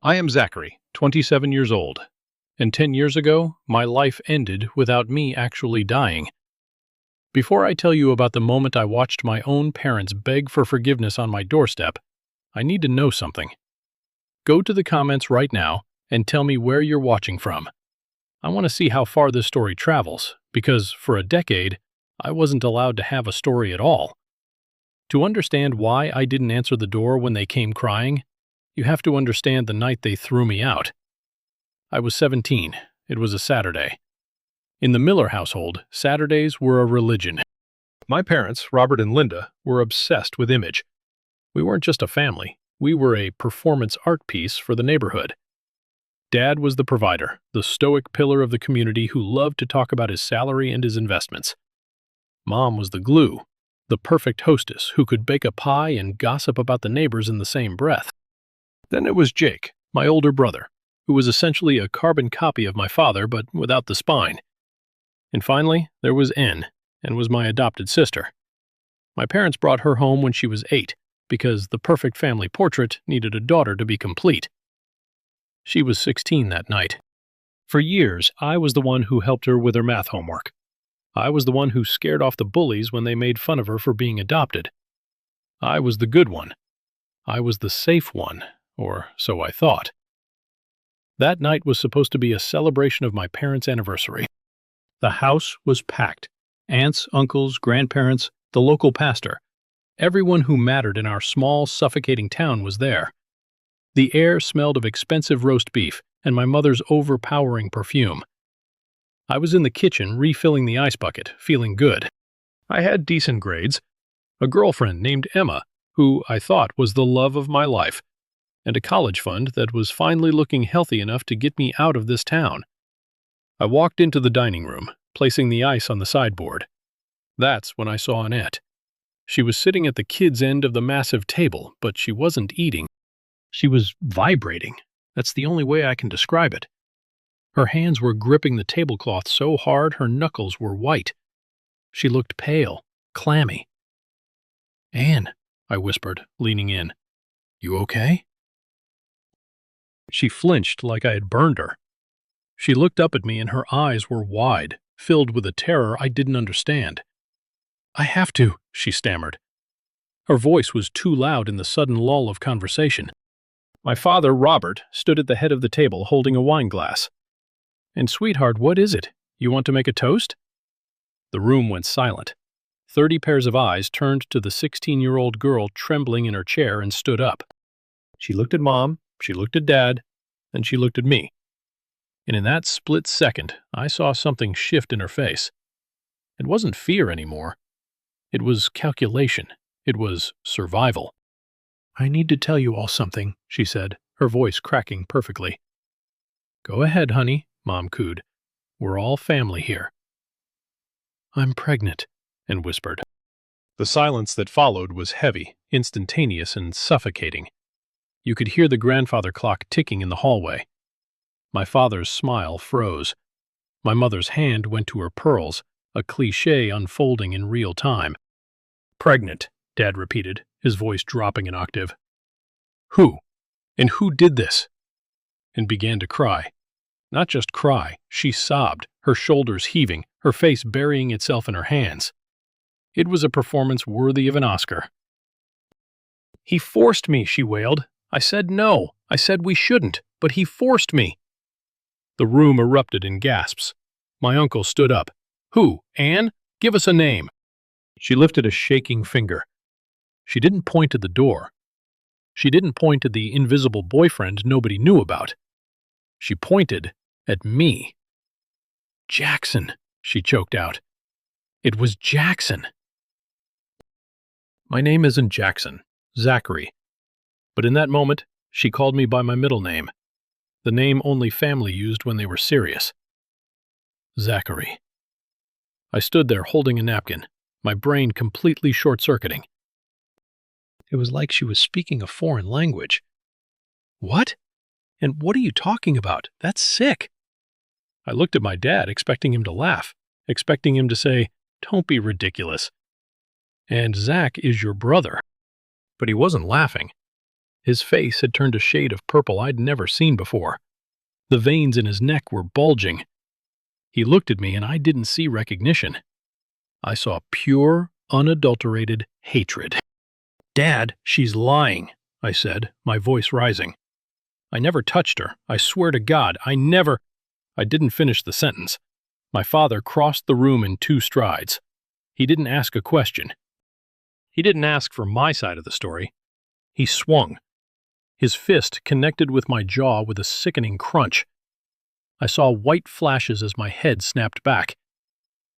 I am Zachary, 27 years old, and 10 years ago, my life ended without me actually dying. Before I tell you about the moment I watched my own parents beg for forgiveness on my doorstep, I need to know something. Go to the comments right now and tell me where you're watching from. I want to see how far this story travels, because for a decade, I wasn't allowed to have a story at all. To understand why I didn't answer the door when they came crying, you have to understand the night they threw me out. I was 17. It was a Saturday. In the Miller household, Saturdays were a religion. My parents, Robert and Linda, were obsessed with image. We weren't just a family. We were a performance art piece for the neighborhood. Dad was the provider, the stoic pillar of the community who loved to talk about his salary and his investments. Mom was the glue, the perfect hostess who could bake a pie and gossip about the neighbors in the same breath. Then it was Jake, my older brother, who was essentially a carbon copy of my father but without the spine. And finally, there was Anne, and was my adopted sister. My parents brought her home when she was 8, because the perfect family portrait needed a daughter to be complete. She was 16 that night. For years, I was the one who helped her with her math homework. I was the one who scared off the bullies when they made fun of her for being adopted. I was the good one. I was the safe one, or so I thought. That night was supposed to be a celebration of my parents' anniversary. The house was packed. Aunts, uncles, grandparents, the local pastor. Everyone who mattered in our small, suffocating town was there. The air smelled of expensive roast beef and my mother's overpowering perfume. I was in the kitchen refilling the ice bucket, feeling good. I had decent grades, a girlfriend named Emma, who I thought was the love of my life, and a college fund that was finally looking healthy enough to get me out of this town. I walked into the dining room, placing the ice on the sideboard. That's when I saw Annette. She was sitting at the kids' end of the massive table, but she wasn't eating. She was vibrating. That's the only way I can describe it. Her hands were gripping the tablecloth so hard her knuckles were white. She looked pale, clammy. "Anne," I whispered, leaning in. "You okay?" She flinched like I had burned her. She looked up at me and her eyes were wide, filled with a terror I didn't understand. "I have to," she stammered. Her voice was too loud in the sudden lull of conversation. My father, Robert, stood at the head of the table holding a wine glass. "And sweetheart, what is it? You want to make a toast?" The room went silent. 30 pairs of eyes turned to the 16-year-old girl trembling in her chair and stood up. She looked at Mom, she looked at Dad, and she looked at me. And in that split second, I saw something shift in her face. It wasn't fear anymore. It was calculation. It was survival. "I need to tell you all something," she said, her voice cracking perfectly. "Go ahead, honey," Mom cooed. "We're all family here." "I'm pregnant," Anne whispered. The silence that followed was heavy, instantaneous, and suffocating. You could hear the grandfather clock ticking in the hallway. My father's smile froze. My mother's hand went to her pearls, a cliché unfolding in real time. "Pregnant," Dad repeated, his voice dropping an octave. "Who? And who did this?" And began to cry. Not just cry, she sobbed, her shoulders heaving, her face burying itself in her hands. It was a performance worthy of an Oscar. "He forced me," she wailed. "I said no. I said we shouldn't, but he forced me." The room erupted in gasps. My uncle stood up. "Who? Anne? Give us a name." She lifted a shaking finger. She didn't point at the door. She didn't point at the invisible boyfriend nobody knew about. She pointed at me. "Jackson," she choked out. "It was Jackson." My name isn't Jackson, Zachary. But in that moment, she called me by my middle name, the name only family used when they were serious. Zachary. I stood there holding a napkin, my brain completely short-circuiting. It was like she was speaking a foreign language. "What? And what are you talking about? That's sick." I looked at my dad, expecting him to laugh, expecting him to say, "Don't be ridiculous. And Zach is your brother." But he wasn't laughing. His face had turned a shade of purple I'd never seen before. The veins in his neck were bulging. He looked at me and I didn't see recognition. I saw pure, unadulterated hatred. "Dad, she's lying," I said, my voice rising. "I never touched her. I swear to God, I never—" I didn't finish the sentence. My father crossed the room in 2 strides. He didn't ask a question. He didn't ask for my side of the story. He swung. His fist connected with my jaw with a sickening crunch. I saw white flashes as my head snapped back.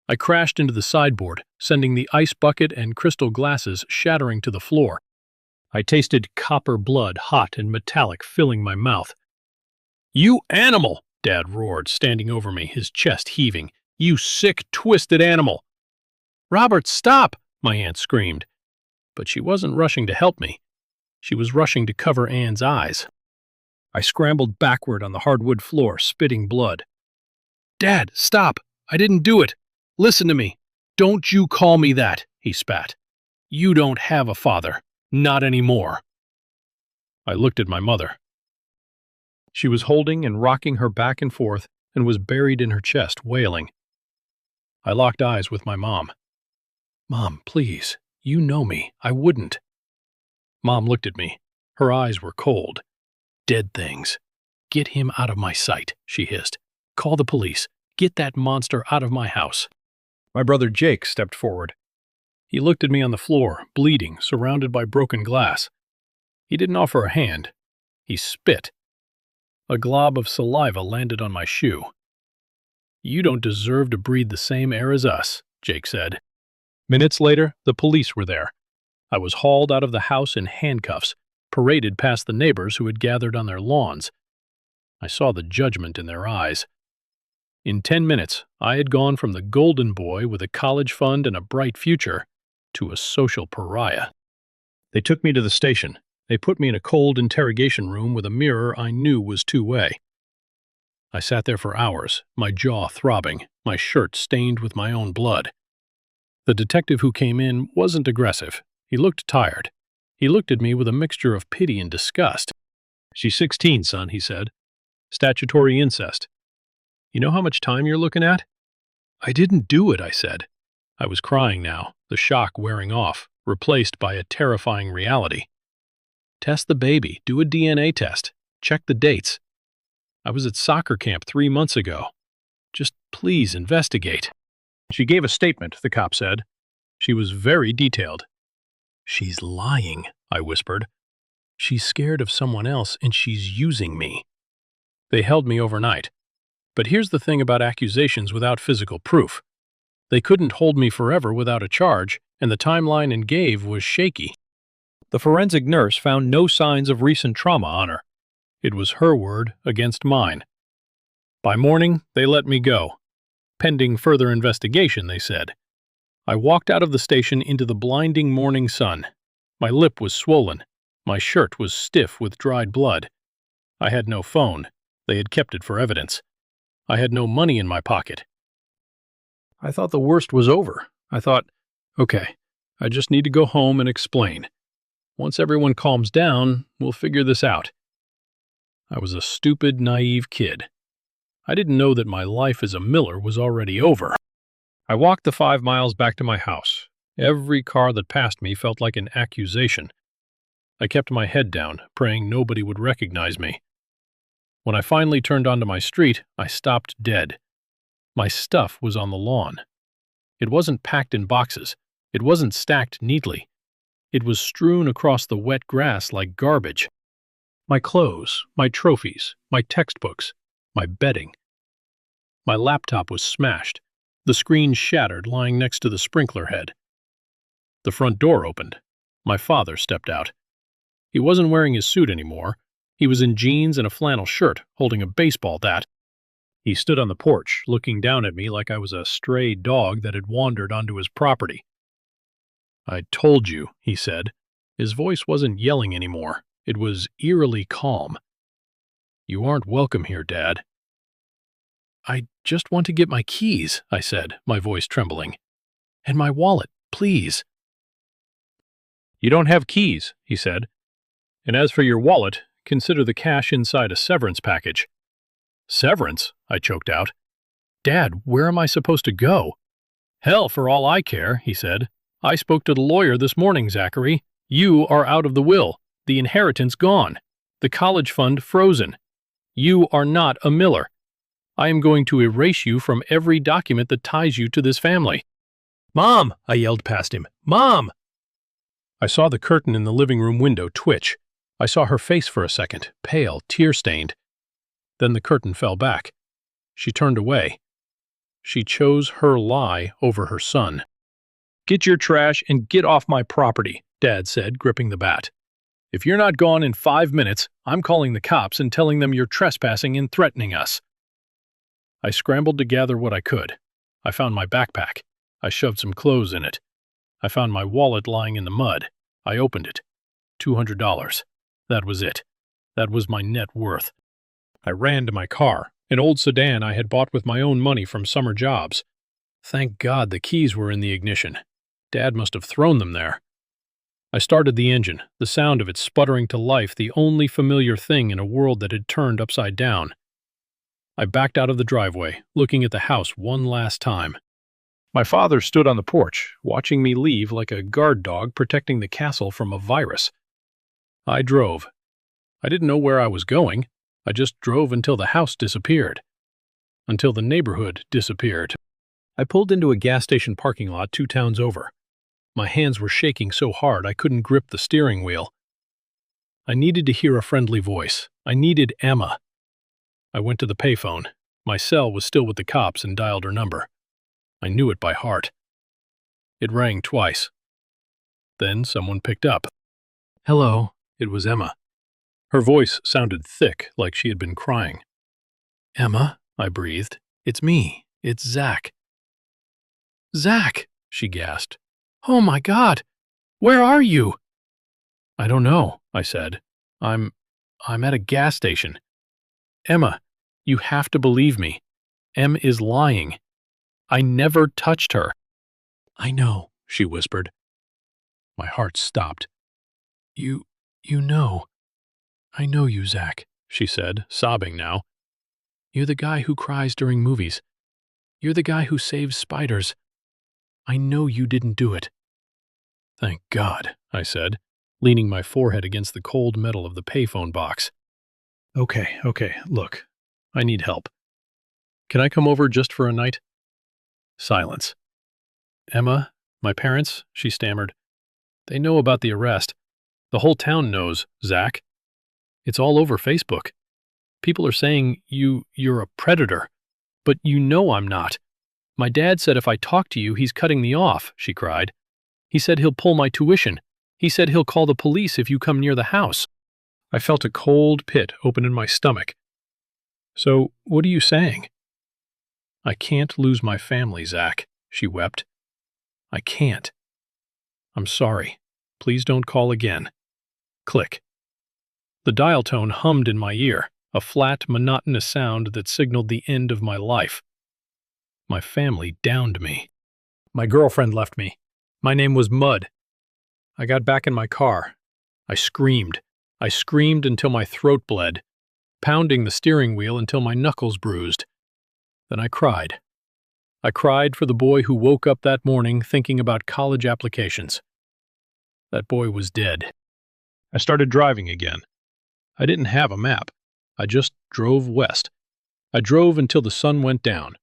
I crashed into the sideboard, sending the ice bucket and crystal glasses shattering to the floor. I tasted copper blood, hot and metallic, filling my mouth. "You animal!" Dad roared, standing over me, his chest heaving. "You sick, twisted animal!" "Robert, stop!" my aunt screamed. But she wasn't rushing to help me. She was rushing to cover Anne's eyes. I scrambled backward on the hardwood floor, spitting blood. "Dad, stop! I didn't do it! Listen to me! Don't you call me that!" he spat. "You don't have a father. Not anymore." I looked at my mother. She was holding and rocking her back and forth and was buried in her chest, wailing. I locked eyes with my mom. "Mom, please, you know me. I wouldn't." Mom looked at me. Her eyes were cold. "Dead things. Get him out of my sight," she hissed. "Call the police. Get that monster out of my house." My brother Jake stepped forward. He looked at me on the floor, bleeding, surrounded by broken glass. He didn't offer a hand. He spit. A glob of saliva landed on my shoe. "You don't deserve to breathe the same air as us," Jake said. Minutes later, the police were there. I was hauled out of the house in handcuffs, paraded past the neighbors who had gathered on their lawns. I saw the judgment in their eyes. In 10 minutes, I had gone from the golden boy with a college fund and a bright future to a social pariah. They took me to the station. They put me in a cold interrogation room with a mirror I knew was two-way. I sat there for hours, my jaw throbbing, my shirt stained with my own blood. The detective who came in wasn't aggressive. He looked tired. He looked at me with a mixture of pity and disgust. "She's 16, son," he said. "Statutory incest. You know how much time you're looking at?" "I didn't do it," I said. I was crying now, the shock wearing off, replaced by a terrifying reality. "Test the baby, do a DNA test, check the dates. I was at soccer camp 3 months ago. Just please investigate." "She gave a statement," the cop said. She was very detailed. "She's lying," I whispered. "She's scared of someone else and she's using me." They held me overnight. But here's the thing about accusations without physical proof. They couldn't hold me forever without a charge, and the timeline Anne gave was shaky. The forensic nurse found no signs of recent trauma on her. It was her word against mine. By morning, they let me go. Pending further investigation, they said. I walked out of the station into the blinding morning sun. My lip was swollen. My shirt was stiff with dried blood. I had no phone. They had kept it for evidence. I had no money in my pocket. I thought the worst was over. I thought, okay, I just need to go home and explain. Once everyone calms down, we'll figure this out. I was a stupid, naive kid. I didn't know that my life as a miller was already over. I walked the 5 miles back to my house. Every car that passed me felt like an accusation. I kept my head down, praying nobody would recognize me. When I finally turned onto my street, I stopped dead. My stuff was on the lawn. It wasn't packed in boxes. It wasn't stacked neatly. It was strewn across the wet grass like garbage. My clothes, my trophies, my textbooks, my bedding. My laptop was smashed, the screen shattered lying next to the sprinkler head. The front door opened. My father stepped out. He wasn't wearing his suit anymore. He was in jeans and a flannel shirt, holding a baseball bat. He stood on the porch, looking down at me like I was a stray dog that had wandered onto his property. "I told you," he said. His voice wasn't yelling anymore. It was eerily calm. "You aren't welcome here, Dad." "I just want to get my keys," I said, my voice trembling. "And my wallet, please." "You don't have keys," he said. And as for your wallet, consider the cash inside a severance package." "Severance?" I choked out. "Dad, where am I supposed to go?" "Hell, for all I care," he said. "I spoke to the lawyer this morning, Zachary. You are out of the will, the inheritance gone, the college fund frozen. You are not a Miller. I am going to erase you from every document that ties you to this family." "Mom!" I yelled past him. "Mom!" I saw the curtain in the living room window twitch. I saw her face for a second, pale, tear-stained. Then the curtain fell back. She turned away. She chose her lie over her son. "Get your trash and get off my property," Dad said, gripping the bat. "If you're not gone in 5 minutes, I'm calling the cops and telling them you're trespassing and threatening us." I scrambled to gather what I could. I found my backpack. I shoved some clothes in it. I found my wallet lying in the mud. I opened it. $200. That was it. That was my net worth. I ran to my car, an old sedan I had bought with my own money from summer jobs. Thank God the keys were in the ignition. Dad must have thrown them there. I started the engine, the sound of it sputtering to life, the only familiar thing in a world that had turned upside down. I backed out of the driveway, looking at the house one last time. My father stood on the porch, watching me leave like a guard dog protecting the castle from a virus. I drove. I didn't know where I was going. I just drove until the house disappeared. Until the neighborhood disappeared. I pulled into a gas station parking lot 2 towns over. My hands were shaking so hard I couldn't grip the steering wheel. I needed to hear a friendly voice. I needed Emma. I went to the payphone. My cell was still with the cops and dialed her number. I knew it by heart. It rang twice. Then someone picked up. "Hello," it was Emma. Her voice sounded thick, like she had been crying. "Emma," I breathed. "It's me. It's Zach." "Zach," she gasped. "Oh my God! Where are you?" "I don't know," I said. I'm at a gas station." "Emma, you have to believe me. Em is lying. I never touched her." "I know," she whispered. My heart stopped. You know. "I know you, Zach," she said, sobbing now. "You're the guy who cries during movies. You're the guy who saves spiders. I know you didn't do it." "Thank God," I said, leaning my forehead against the cold metal of the payphone box. Okay, look, I need help. Can I come over just for a night?" Silence. "Emma, my parents," she stammered. "They know about the arrest. The whole town knows, Zach. It's all over Facebook. People are saying you're a predator, but you know I'm not. My dad said if I talk to you, he's cutting me off," she cried. "He said he'll pull my tuition. He said he'll call the police if you come near the house." I felt a cold pit open in my stomach. "So, what are you saying?" "I can't lose my family, Zach," she wept. "I can't. I'm sorry. Please don't call again." Click. The dial tone hummed in my ear, a flat, monotonous sound that signaled the end of my life. My family downed me. My girlfriend left me. My name was Mud. I got back in my car. I screamed. I screamed until my throat bled, pounding the steering wheel until my knuckles bruised. Then I cried. I cried for the boy who woke up that morning thinking about college applications. That boy was dead. I started driving again. I didn't have a map. I just drove west. I drove until the sun went down.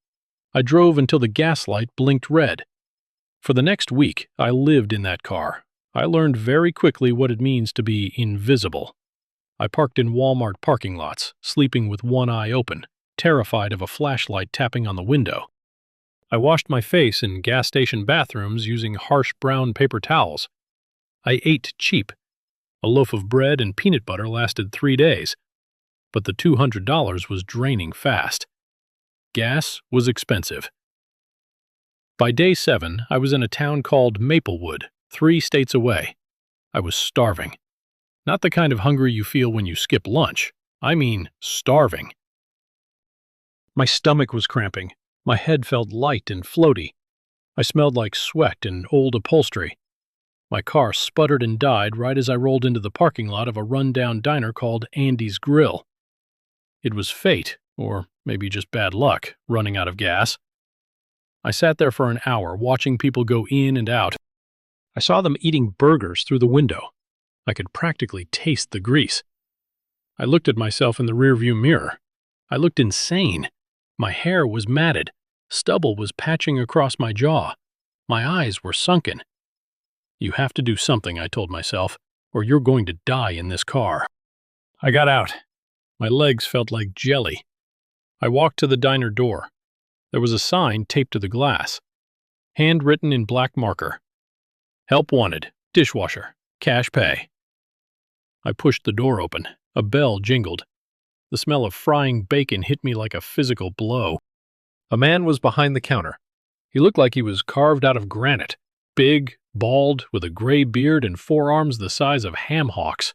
I drove until the gas light blinked red. For the next week, I lived in that car. I learned very quickly what it means to be invisible. I parked in Walmart parking lots, sleeping with one eye open, terrified of a flashlight tapping on the window. I washed my face in gas station bathrooms using harsh brown paper towels. I ate cheap. A loaf of bread and peanut butter lasted 3 days, but the $200 was draining fast. Gas was expensive. By day 7, I was in a town called Maplewood, 3 states away. I was starving. Not the kind of hungry you feel when you skip lunch. I mean starving. My stomach was cramping. My head felt light and floaty. I smelled like sweat and old upholstery. My car sputtered and died right as I rolled into the parking lot of a run-down diner called Andy's Grill. It was fate, or maybe just bad luck, running out of gas. I sat there for an hour watching people go in and out. I saw them eating burgers through the window. I could practically taste the grease. I looked at myself in the rearview mirror. I looked insane. My hair was matted. Stubble was patching across my jaw. My eyes were sunken. You have to do something, I told myself, or you're going to die in this car. I got out. My legs felt like jelly. I walked to the diner door. There was a sign taped to the glass, handwritten in black marker. Help wanted, dishwasher, cash pay. I pushed the door open. A bell jingled. The smell of frying bacon hit me like a physical blow. A man was behind the counter. He looked like he was carved out of granite, big, bald, with a gray beard and forearms the size of ham hocks.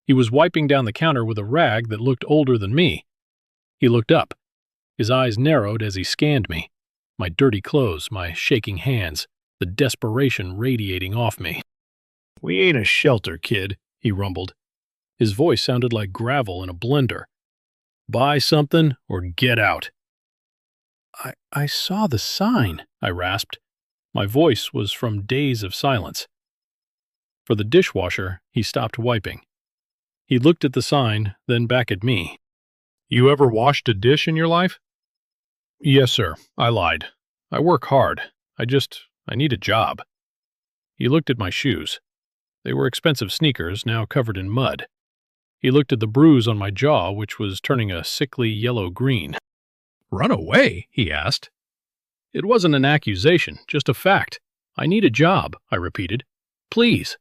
He was wiping down the counter with a rag that looked older than me. He looked up. His eyes narrowed as he scanned me. My dirty clothes, my shaking hands, the desperation radiating off me. "We ain't a shelter, kid," he rumbled. His voice sounded like gravel in a blender. "Buy something or get out." I saw the sign," I rasped. My voice was from days of silence. For the dishwasher, he stopped wiping. He looked at the sign, then back at me. "You ever washed a dish in your life?" "Yes, sir," I lied. "I work hard. I need a job." He looked at my shoes. They were expensive sneakers, now covered in mud. He looked at the bruise on my jaw, which was turning a sickly yellow-green. "Run away?" he asked. It wasn't an accusation, just a fact. "I need a job," I repeated. "Please."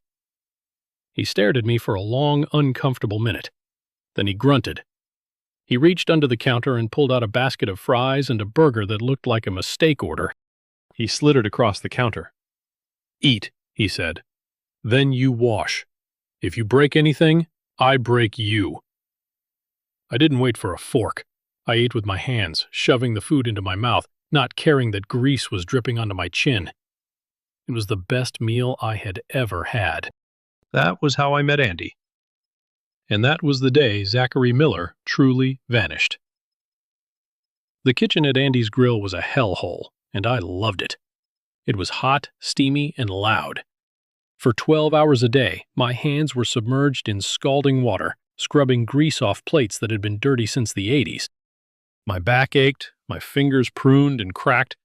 He stared at me for a long, uncomfortable minute. Then he grunted. He reached under the counter and pulled out a basket of fries and a burger that looked like a mistake order. He slid it across the counter. "Eat," he said. "Then you wash. If you break anything, I break you." I didn't wait for a fork. I ate with my hands, shoving the food into my mouth, not caring that grease was dripping onto my chin. It was the best meal I had ever had. That was how I met Andy. And that was the day Zachary Miller truly vanished. The kitchen at Andy's Grill was a hellhole, and I loved it. It was hot, steamy, and loud. For 12 hours a day, my hands were submerged in scalding water, scrubbing grease off plates that had been dirty since the 80s. My back ached, my fingers pruned and cracked,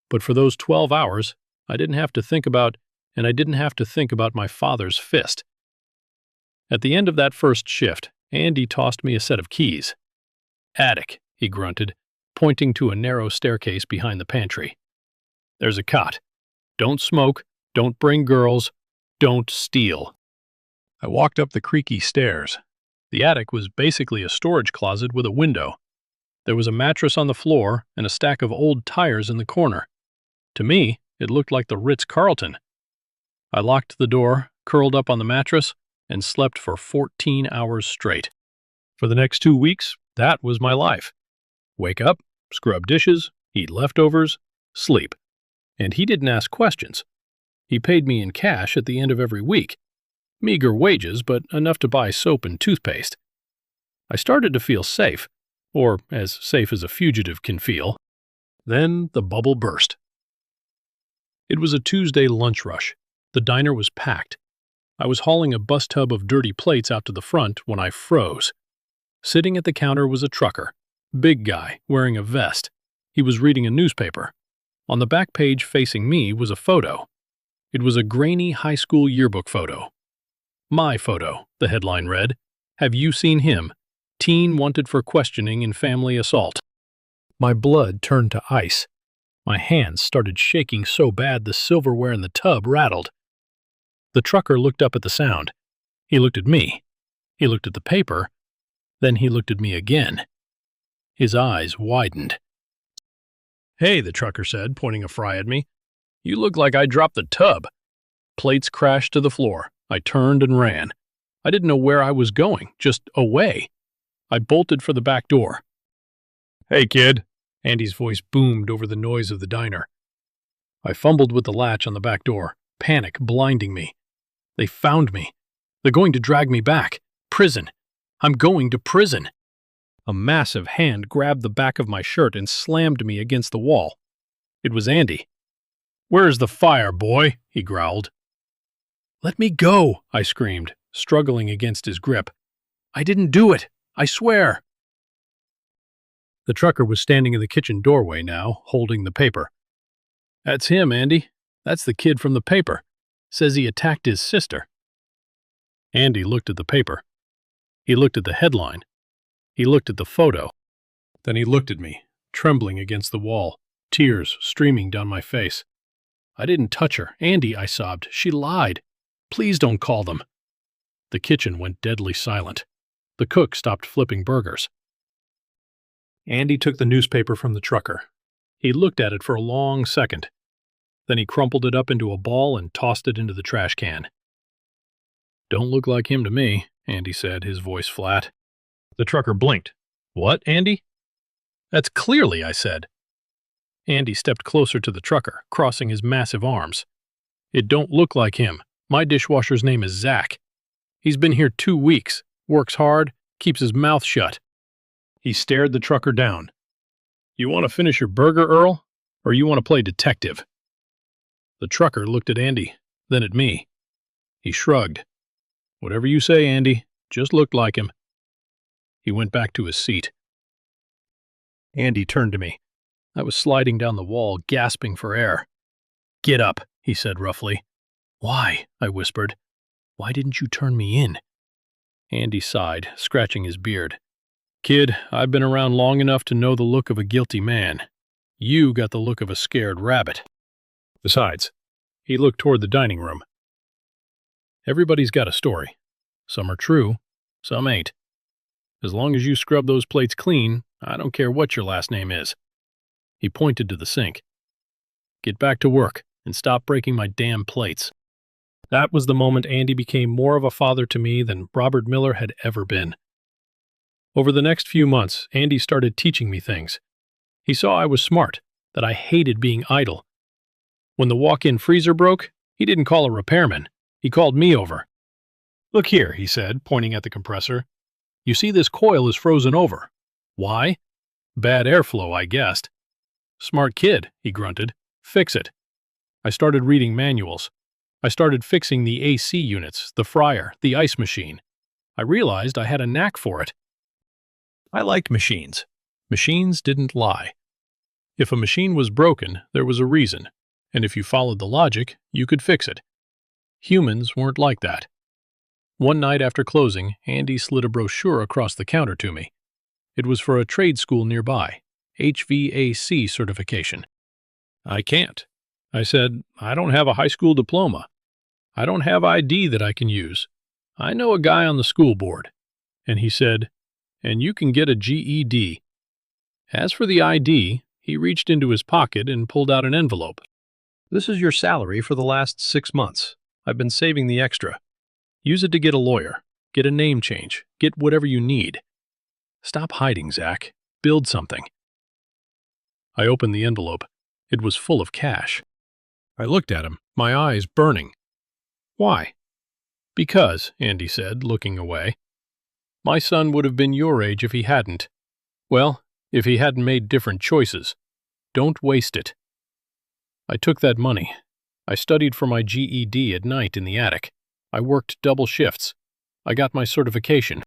but for those 12 hours, I didn't have to think about my father's fist. At the end of that first shift, Andy tossed me a set of keys. "Attic," he grunted, pointing to a narrow staircase behind the pantry. "There's a cot. Don't smoke, don't bring girls, don't steal." I walked up the creaky stairs. The attic was basically a storage closet with a window. There was a mattress on the floor and a stack of old tires in the corner. To me, it looked like the Ritz-Carlton. I locked the door, curled up on the mattress, and slept for 14 hours straight. For the next 2 weeks, that was my life. Wake up, scrub dishes, eat leftovers, sleep. And he didn't ask questions. He paid me in cash at the end of every week. Meager wages, but enough to buy soap and toothpaste. I started to feel safe, or as safe as a fugitive can feel. Then the bubble burst. It was a Tuesday lunch rush. The diner was packed. I was hauling a bus tub of dirty plates out to the front when I froze. Sitting at the counter was a trucker, big guy, wearing a vest. He was reading a newspaper. On the back page facing me was a photo. It was a grainy high school yearbook photo. "My photo," the headline read. "Have you seen him? Teen wanted for questioning in family assault." My blood turned to ice. My hands started shaking so bad the silverware in the tub rattled. The trucker looked up at the sound. He looked at me. He looked at the paper. Then he looked at me again. His eyes widened. "Hey," the trucker said, pointing a fry at me. "You look like I dropped the tub." Plates crashed to the floor. I turned and ran. I didn't know where I was going, just away. I bolted for the back door. "Hey, kid," Andy's voice boomed over the noise of the diner. I fumbled with the latch on the back door. panic blinding me. They found me. They're going to drag me back. Prison. I'm going to prison. A massive hand grabbed the back of my shirt and slammed me against the wall. It was Andy. "Where's the fire, boy?" he growled. "Let me go," I screamed, struggling against his grip. "I didn't do it. I swear." The trucker was standing in the kitchen doorway now, holding the paper. "That's him, Andy. That's the kid from the paper. Says he attacked his sister." Andy looked at the paper. He looked at the headline. He looked at the photo. Then he looked at me, trembling against the wall, tears streaming down my face. "I didn't touch her. Andy," I sobbed. "She lied. Please don't call them." The kitchen went deadly silent. The cook stopped flipping burgers. Andy took the newspaper from the trucker. He looked at it for a long second. Then he crumpled it up into a ball and tossed it into the trash can. "Don't look like him to me," Andy said, his voice flat. The trucker blinked. "What, Andy?" "That's clearly," I said. Andy stepped closer to the trucker, crossing his massive arms. "It don't look like him. My dishwasher's name is Zach. He's been here 2 weeks, works hard, keeps his mouth shut." He stared the trucker down. "You want to finish your burger, Earl, or you want to play detective?" The trucker looked at Andy, then at me. He shrugged. "Whatever you say, Andy. Just looked like him." He went back to his seat. Andy turned to me. I was sliding down the wall, gasping for air. "Get up," he said roughly. "Why?" I whispered. "Why didn't you turn me in?" Andy sighed, scratching his beard. "Kid, I've been around long enough to know the look of a guilty man. You got the look of a scared rabbit. Besides," he looked toward the dining room, "everybody's got a story. Some are true, some ain't. As long as you scrub those plates clean, I don't care what your last name is." He pointed to the sink. "Get back to work and stop breaking my damn plates." That was the moment Andy became more of a father to me than Robert Miller had ever been. Over the next few months, Andy started teaching me things. He saw I was smart, that I hated being idle. When the walk-in freezer broke, he didn't call a repairman. He called me over. "Look here," he said, pointing at the compressor. "You see this coil is frozen over. Why? Bad airflow, I guessed." "Smart kid," he grunted. "Fix it." I started reading manuals. I started fixing the AC units, the fryer, the ice machine. I realized I had a knack for it. I liked machines. Machines didn't lie. If a machine was broken, there was a reason, and if you followed the logic, you could fix it. Humans weren't like that. One night after closing, Andy slid a brochure across the counter to me. It was for a trade school nearby, HVAC certification. "I can't." I said, "I don't have a high school diploma. I don't have ID that I can use. I know a guy on the school board." And he said, "And you can get a GED. As for the ID, he reached into his pocket and pulled out an envelope. "This is your salary for the last 6 months. I've been saving the extra. Use it to get a lawyer, get a name change, get whatever you need. Stop hiding, Zach. Build something." I opened the envelope. It was full of cash. I looked at him, my eyes burning. "Why?" "Because," Andy said, looking away. "My son would have been your age if he hadn't. Well, if he hadn't made different choices. Don't waste it." I took that money. I studied for my GED at night in the attic. I worked double shifts. I got my certification.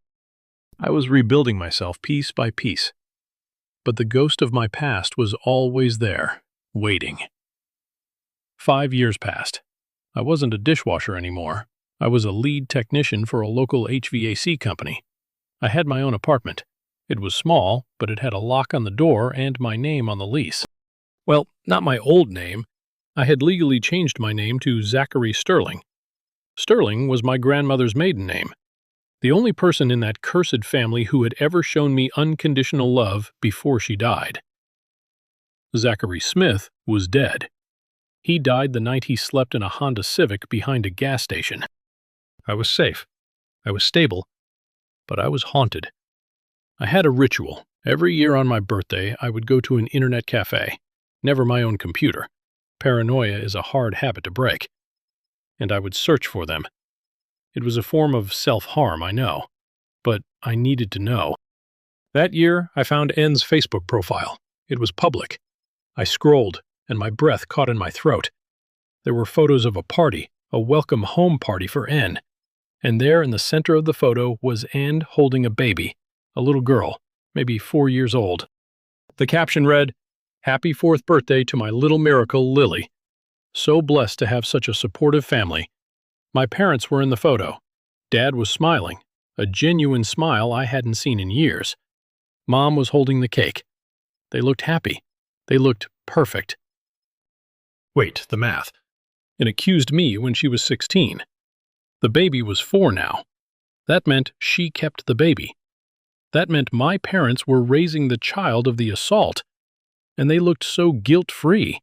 I was rebuilding myself piece by piece. But the ghost of my past was always there, waiting. 5 years passed. I wasn't a dishwasher anymore. I was a lead technician for a local HVAC company. I had my own apartment. It was small, but it had a lock on the door and my name on the lease. Well, not my old name. I had legally changed my name to Zachary Sterling. Sterling was my grandmother's maiden name. The only person in that cursed family who had ever shown me unconditional love before she died. Zachary Smith was dead. He died the night he slept in a Honda Civic behind a gas station. I was safe. I was stable. But I was haunted. I had a ritual. Every year on my birthday, I would go to an internet cafe. Never my own computer. Paranoia is a hard habit to break. and I would search for them. It was a form of self-harm, I know, but I needed to know. That year, I found N's Facebook profile. It was public. I scrolled, and my breath caught in my throat. There were photos of a party, a welcome home party for N, and there in the center of the photo was N holding a baby, a little girl, maybe 4 years old. The caption read, "Happy 4th birthday to my little miracle, Lily. So blessed to have such a supportive family." My parents were in the photo. Dad was smiling, a genuine smile I hadn't seen in years. Mom was holding the cake. They looked happy. They looked perfect. Wait, the math. It accused me when she was 16. The baby was 4 now. That meant she kept the baby. That meant my parents were raising the child of the assault. And they looked so guilt-free.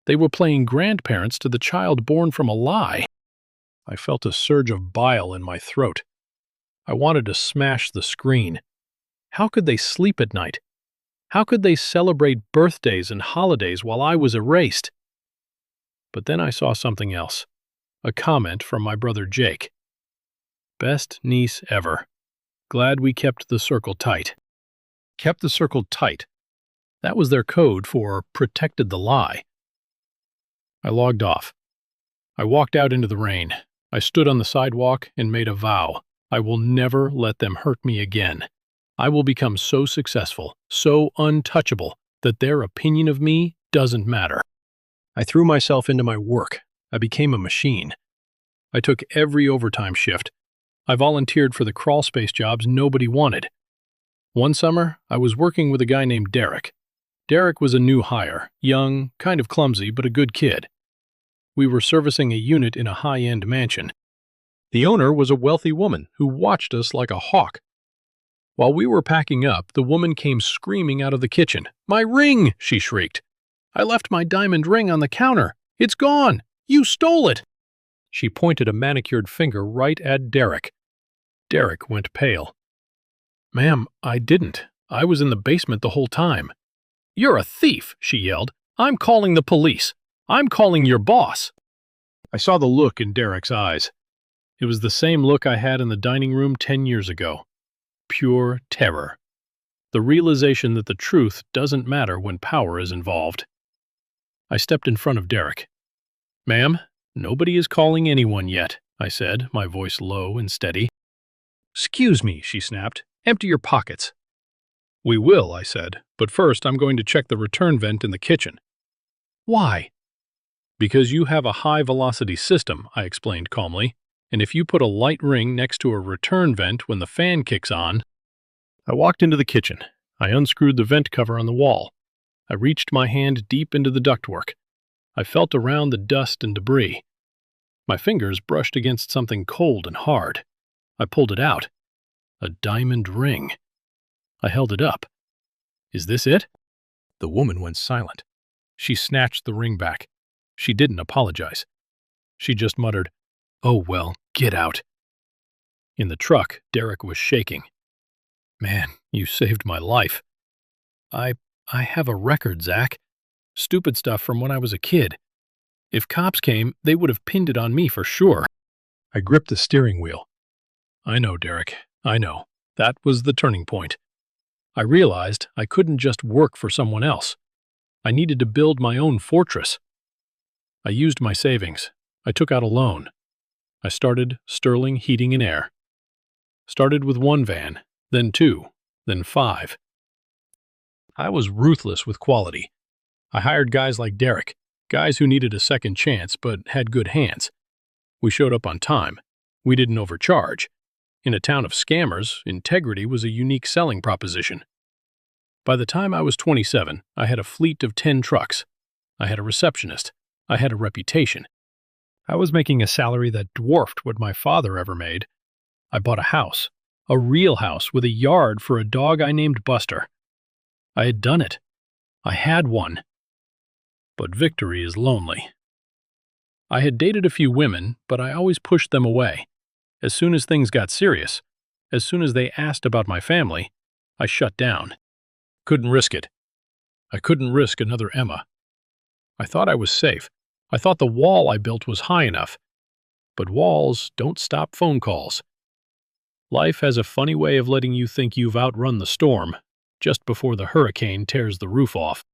They were playing grandparents to the child born from a lie. I felt a surge of bile in my throat. I wanted to smash the screen. How could they sleep at night? How could they celebrate birthdays and holidays while I was erased? But then I saw something else. A comment from my brother Jake. "Best niece ever. Glad we kept the circle tight." Kept the circle tight. That was their code for protected the lie. I logged off. I walked out into the rain. I stood on the sidewalk and made a vow. I will never let them hurt me again. I will become so successful, so untouchable, that their opinion of me doesn't matter. I threw myself into my work. I became a machine. I took every overtime shift. I volunteered for the crawlspace jobs nobody wanted. One summer, I was working with a guy named Derek. Derek was a new hire, young, kind of clumsy, but a good kid. We were servicing a unit in a high-end mansion. The owner was a wealthy woman who watched us like a hawk. While we were packing up, the woman came screaming out of the kitchen. "My ring!" she shrieked. "I left my diamond ring on the counter. It's gone! You stole it!" She pointed a manicured finger right at Derek. Derek went pale. "Ma'am, I didn't. I was in the basement the whole time." "You're a thief!" she yelled. "I'm calling the police. I'm calling your boss." I saw the look in Derek's eyes. It was the same look I had in the dining room 10 years ago. Pure terror. The realization that the truth doesn't matter when power is involved. I stepped in front of Derek. "Ma'am, nobody is calling anyone yet," I said, my voice low and steady. "Excuse me," she snapped. "Empty your pockets." "We will," I said, "but first I'm going to check the return vent in the kitchen." "Why?" "Because you have a high-velocity system," I explained calmly, "and if you put a light ring next to a return vent when the fan kicks on..." I walked into the kitchen. I unscrewed the vent cover on the wall. I reached my hand deep into the ductwork. I felt around the dust and debris. My fingers brushed against something cold and hard. I pulled it out. A diamond ring. I held it up. "Is this it?" The woman went silent. She snatched the ring back. She didn't apologize. She just muttered, "Oh well, get out." In the truck, Derek was shaking. "Man, you saved my life." I have a record, Zach. Stupid stuff from when I was a kid. If cops came, they would have pinned it on me for sure." I gripped the steering wheel. "I know, Derek. I know. That was the turning point. I realized I couldn't just work for someone else. I needed to build my own fortress. I used my savings. I took out a loan. I started Sterling Heating and Air. Started with 1 van, then 2, then 5. I was ruthless with quality. I hired guys like Derek, guys who needed a second chance but had good hands. We showed up on time. We didn't overcharge. In a town of scammers, integrity was a unique selling proposition. By the time I was 27, I had a fleet of 10 trucks. I had a receptionist. I had a reputation. I was making a salary that dwarfed what my father ever made. I bought a house, a real house with a yard for a dog I named Buster. I had done it. I had won. But victory is lonely. I had dated a few women, but I always pushed them away. As soon as things got serious, as soon as they asked about my family, I shut down. Couldn't risk it. I couldn't risk another Emma. I thought I was safe. I thought the wall I built was high enough. But walls don't stop phone calls. Life has a funny way of letting you think you've outrun the storm, just before the hurricane tears the roof off.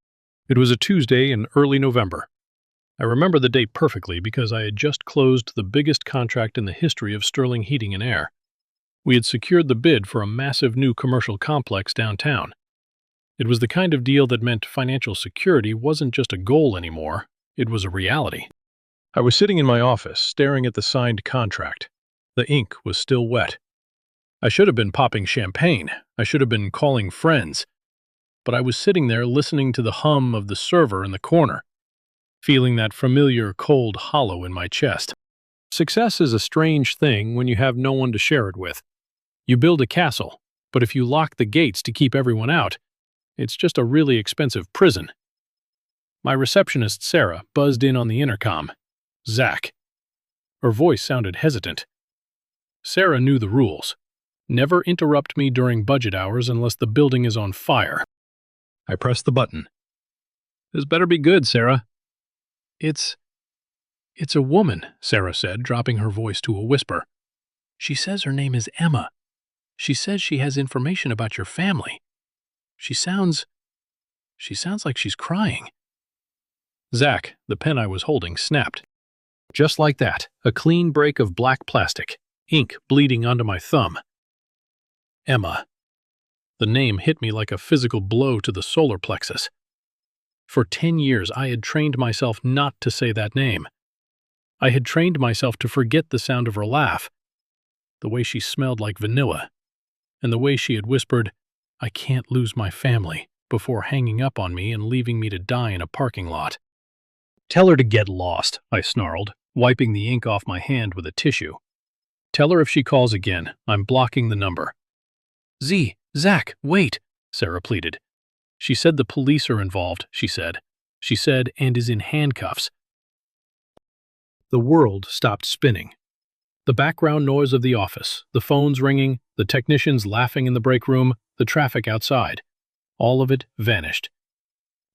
It was a Tuesday in early November. I remember the date perfectly because I had just closed the biggest contract in the history of Sterling Heating and Air. We had secured the bid for a massive new commercial complex downtown. It was the kind of deal that meant financial security wasn't just a goal anymore, it was a reality. I was sitting in my office, staring at the signed contract. The ink was still wet. I should have been popping champagne. I should have been calling friends. But I was sitting there listening to the hum of the server in the corner, feeling that familiar cold hollow in my chest. Success is a strange thing when you have no one to share it with. You build a castle, but if you lock the gates to keep everyone out, it's just a really expensive prison. My receptionist, Sarah, buzzed in on the intercom. Zach. Her voice sounded hesitant. Sarah knew the rules. Never interrupt me during budget hours unless the building is on fire. I pressed the button. This better be good, Sarah. It's a woman, Sarah said, dropping her voice to a whisper. She says her name is Emma. She says she has information about your family. She sounds like she's crying. Zach, the pen I was holding, snapped. Just like that, a clean break of black plastic, ink bleeding onto my thumb. Emma. The name hit me like a physical blow to the solar plexus. For 10 years, I had trained myself not to say that name. I had trained myself to forget the sound of her laugh, the way she smelled like vanilla, and the way she had whispered, "I can't lose my family," before hanging up on me and leaving me to die in a parking lot. Tell her to get lost, I snarled, wiping the ink off my hand with a tissue. Tell her if she calls again, I'm blocking the number. Zach, wait, Sarah pleaded. She said the police are involved, she said. She said, and is in handcuffs. The world stopped spinning. The background noise of the office, the phones ringing, the technicians laughing in the break room, the traffic outside, all of it vanished.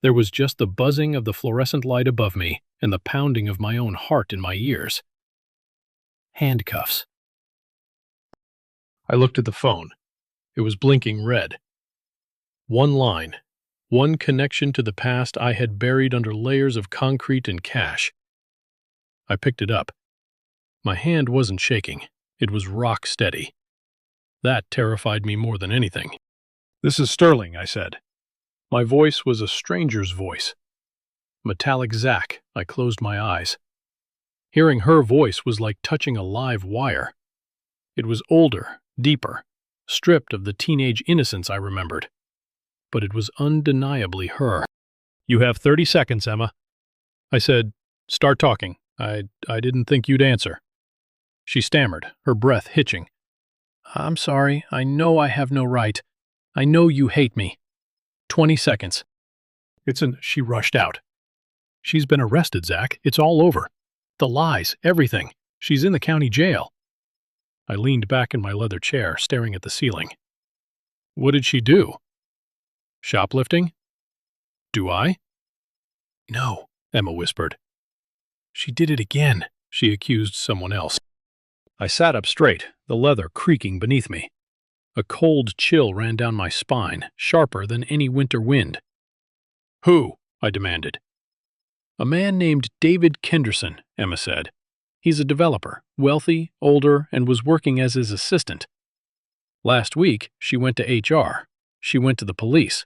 There was just the buzzing of the fluorescent light above me and the pounding of my own heart in my ears. Handcuffs. I looked at the phone. It was blinking red. One line, one connection to the past I had buried under layers of concrete and cash. I picked it up. My hand wasn't shaking. It was rock steady. That terrified me more than anything. "This is Sterling," I said. My voice was a stranger's voice. Metallic Zach. I closed my eyes. Hearing her voice was like touching a live wire. It was older, deeper, stripped of the teenage innocence I remembered. But it was undeniably her. "You have 30 seconds, Emma." I said, "Start talking. I didn't think you'd answer." She stammered, her breath hitching. "I'm sorry. I know I have no right. I know you hate me. 20 seconds. She rushed out. "She's been arrested, Zach. It's all over. The lies, everything. She's in the county jail." I leaned back in my leather chair, staring at the ceiling. "What did she do? Shoplifting?" "Do I?" "No," Emma whispered. "She did it again," she accused someone else. I sat up straight, the leather creaking beneath me. A cold chill ran down my spine, sharper than any winter wind. "Who?" I demanded. "A man named David Kenderson," Emma said. "He's a developer, wealthy, older, and was working as his assistant. Last week, she went to HR. She went to the police.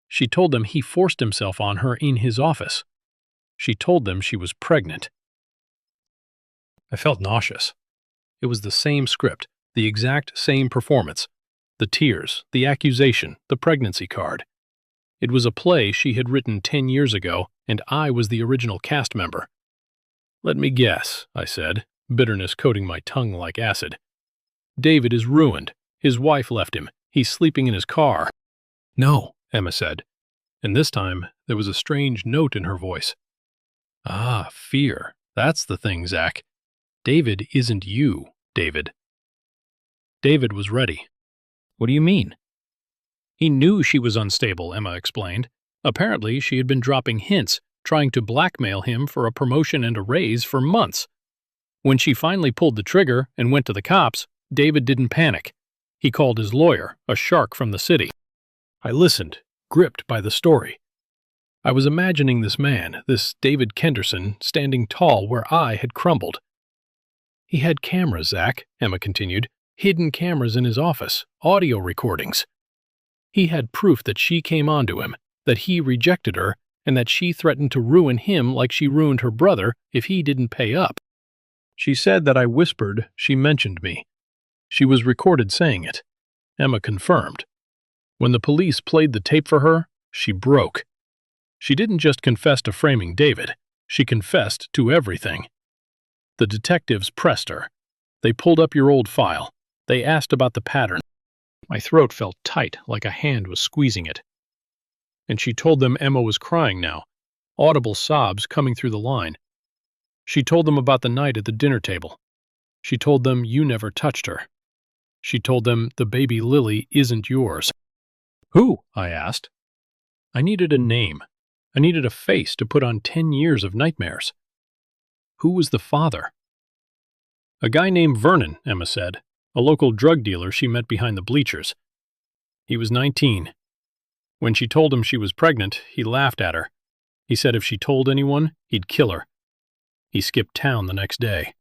She told them he forced himself on her in his office. She told them she was pregnant." I felt nauseous. It was the same script, the exact same performance. The tears, the accusation, the pregnancy card. It was a play she had written 10 years ago, and I was the original cast member. "Let me guess," I said, bitterness coating my tongue like acid. "David is ruined. His wife left him. He's sleeping in his car." "No," Emma said, and this time there was a strange note in her voice. "Ah, fear. That's the thing, Zach. David isn't you, David." David was ready. "What do you mean?" "He knew she was unstable," Emma explained. "Apparently, she had been dropping hints, trying to blackmail him for a promotion and a raise for months. When she finally pulled the trigger and went to the cops, David didn't panic. He called his lawyer, a shark from the city. I listened, gripped by the story. I was imagining this man, this David Kenderson, standing tall where I had crumbled. He had cameras, Zach, Emma continued, hidden cameras in his office, audio recordings. He had proof that she came onto him, that he rejected her, and that she threatened to ruin him like she ruined her brother if he didn't pay up. She said that I whispered she mentioned me. She was recorded saying it. Emma confirmed. When the police played the tape for her, she broke. She didn't just confess to framing David. She confessed to everything. The detectives pressed her. They pulled up your old file. They asked about the pattern. My throat felt tight, like a hand was squeezing it. And she told them Emma was crying now, audible sobs coming through the line. She told them about the night at the dinner table. She told them you never touched her. She told them the baby Lily isn't yours. Who? I asked. I needed a name. I needed a face to put on 10 years of nightmares. Who was the father? A guy named Vernon, Emma said, a local drug dealer she met behind the bleachers. He was 19. When she told him she was pregnant, he laughed at her. He said if she told anyone, he'd kill her. He skipped town the next day.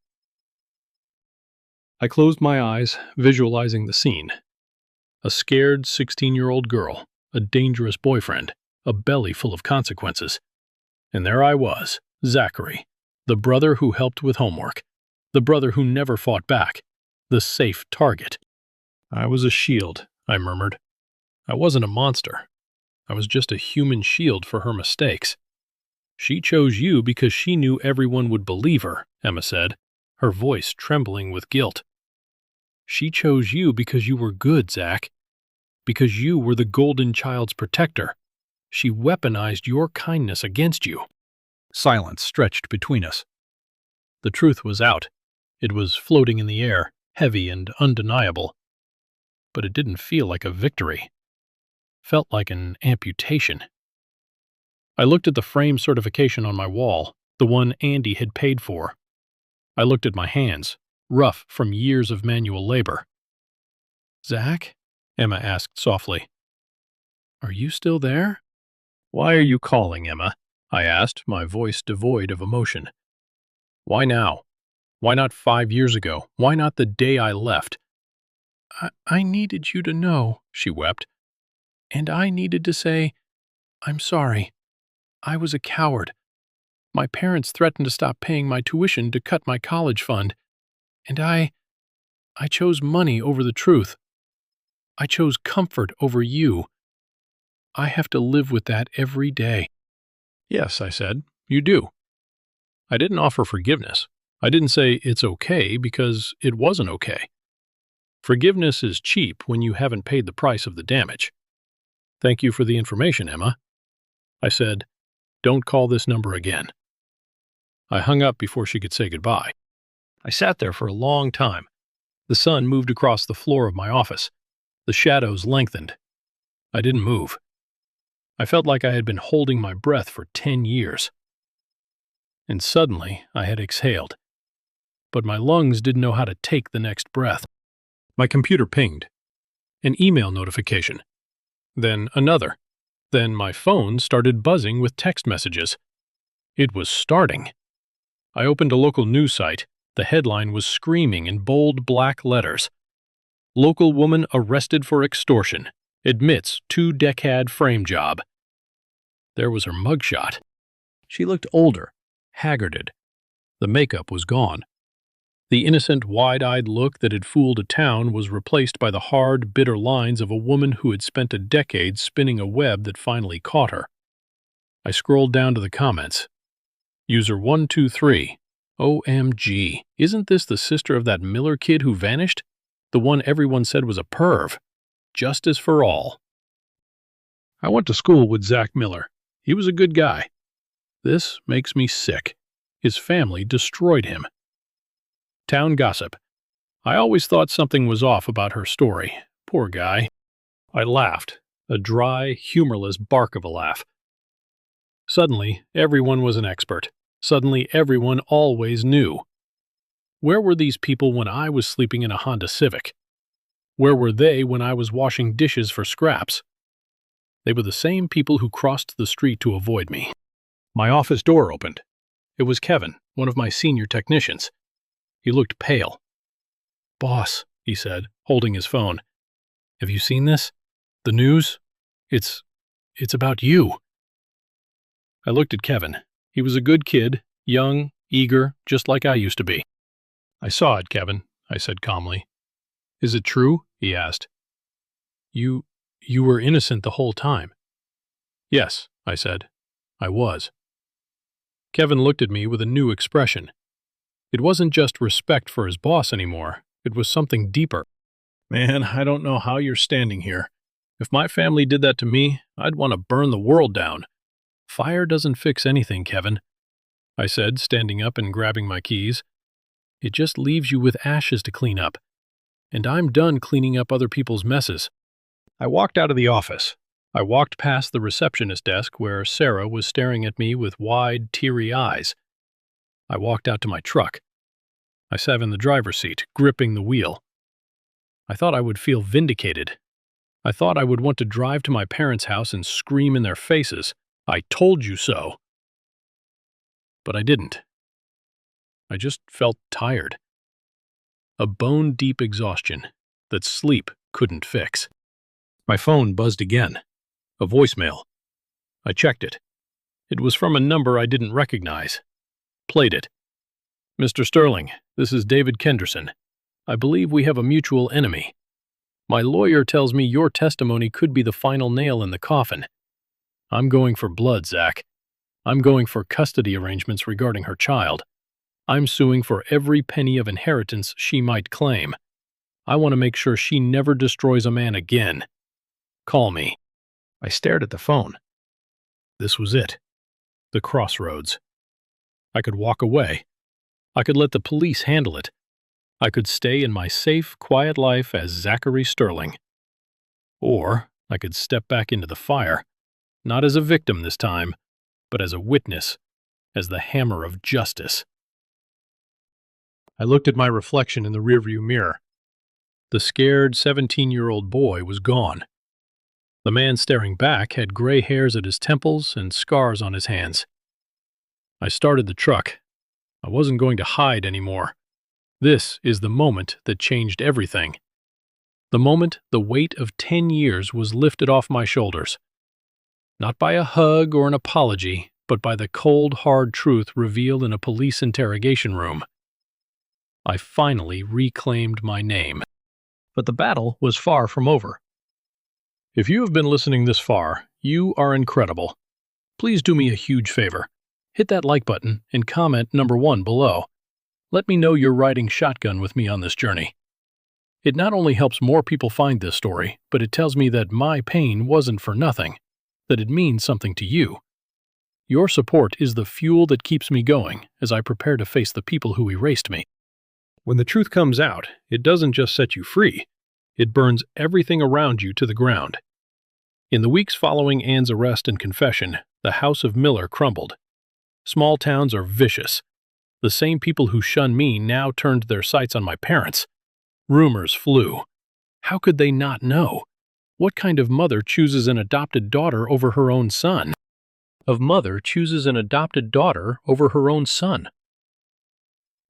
I closed my eyes, visualizing the scene. A scared 16-year-old girl, a dangerous boyfriend, a belly full of consequences. And there I was, Zachary, the brother who helped with homework, the brother who never fought back, the safe target. I was a shield, I murmured. I wasn't a monster. I was just a human shield for her mistakes. She chose you because she knew everyone would believe her, Emma said, her voice trembling with guilt. She chose you because you were good, Zach. Because you were the golden child's protector. She weaponized your kindness against you. Silence stretched between us. The truth was out. It was floating in the air, heavy and undeniable. But it didn't feel like a victory. Felt like an amputation. I looked at the frame certification on my wall, the one Andy had paid for. I looked at my hands, rough from years of manual labor. Zach? Emma asked softly. Are you still there? Why are you calling, Emma? I asked, my voice devoid of emotion. Why now? Why not 5 years ago? Why not the day I left? I needed you to know, she wept. And I needed to say, I'm sorry. I was a coward. My parents threatened to stop paying my tuition to cut my college fund. And I chose money over the truth. I chose comfort over you. I have to live with that every day. Yes, I said, you do. I didn't offer forgiveness. I didn't say it's okay because it wasn't okay. Forgiveness is cheap when you haven't paid the price of the damage. Thank you for the information, Emma. I said, don't call this number again. I hung up before she could say goodbye. I sat there for a long time. The sun moved across the floor of my office. The shadows lengthened. I didn't move. I felt like I had been holding my breath for 10 years. And suddenly I had exhaled. But my lungs didn't know how to take the next breath. My computer pinged. An email notification. Then another. Then my phone started buzzing with text messages. It was starting. I opened a local news site. The headline was screaming in bold black letters. Local woman arrested for extortion. Admits 2-decade frame job. There was her mugshot. She looked older, haggarded. The makeup was gone. The innocent, wide-eyed look that had fooled a town was replaced by the hard, bitter lines of a woman who had spent a decade spinning a web that finally caught her. I scrolled down to the comments. User 123. OMG, isn't this the sister of that Miller kid who vanished? The one everyone said was a perv. Justice for all. I went to school with Zach Miller. He was a good guy. This makes me sick. His family destroyed him. Town gossip. I always thought something was off about her story. Poor guy. I laughed, a dry, humorless bark of a laugh. Suddenly, everyone was an expert. Suddenly, everyone always knew. Where were these people when I was sleeping in a Honda Civic? Where were they when I was washing dishes for scraps? They were the same people who crossed the street to avoid me. My office door opened. It was Kevin, one of my senior technicians. He looked pale. "Boss," he said, holding his phone. "Have you seen this? The news? It's about you." I looked at Kevin. He was a good kid, young, eager, just like I used to be. "I saw it, Kevin," I said calmly. "Is it true?" he asked. You were innocent the whole time." "Yes," I said. "I was." Kevin looked at me with a new expression. It wasn't just respect for his boss anymore. It was something deeper. "Man, I don't know how you're standing here. If my family did that to me, I'd want to burn the world down." "Fire doesn't fix anything, Kevin," I said, standing up and grabbing my keys. "It just leaves you with ashes to clean up. And I'm done cleaning up other people's messes." I walked out of the office. I walked past the receptionist desk where Sarah was staring at me with wide, teary eyes. I walked out to my truck. I sat in the driver's seat, gripping the wheel. I thought I would feel vindicated. I thought I would want to drive to my parents' house and scream in their faces, "I told you so." But I didn't. I just felt tired. A bone-deep exhaustion that sleep couldn't fix. My phone buzzed again. A voicemail. I checked it. It was from a number I didn't recognize. Played it. "Mr. Sterling, this is David Kenderson. I believe we have a mutual enemy. My lawyer tells me your testimony could be the final nail in the coffin. I'm going for blood, Zach. I'm going for custody arrangements regarding her child. I'm suing for every penny of inheritance she might claim. I want to make sure she never destroys a man again. Call me." I stared at the phone. This was it. The crossroads. I could walk away. I could let the police handle it. I could stay in my safe, quiet life as Zachary Sterling. Or I could step back into the fire, not as a victim this time, but as a witness, as the hammer of justice. I looked at my reflection in the rearview mirror. The scared 17-year-old boy was gone. The man staring back had gray hairs at his temples and scars on his hands. I started the truck. I wasn't going to hide anymore. This is the moment that changed everything. The moment the weight of 10 years was lifted off my shoulders. Not by a hug or an apology, but by the cold, hard truth revealed in a police interrogation room. I finally reclaimed my name. But the battle was far from over. If you have been listening this far, you are incredible. Please do me a huge favor. Hit that like button and comment number 1 below. Let me know you're riding shotgun with me on this journey. It not only helps more people find this story, but it tells me that my pain wasn't for nothing, that it means something to you. Your support is the fuel that keeps me going as I prepare to face the people who erased me. When the truth comes out, it doesn't just set you free. It burns everything around you to the ground. In the weeks following Anne's arrest and confession, the house of Miller crumbled. Small towns are vicious. The same people who shun me now turned their sights on my parents. Rumors flew. How could they not know? What kind of mother chooses an adopted daughter over her own son?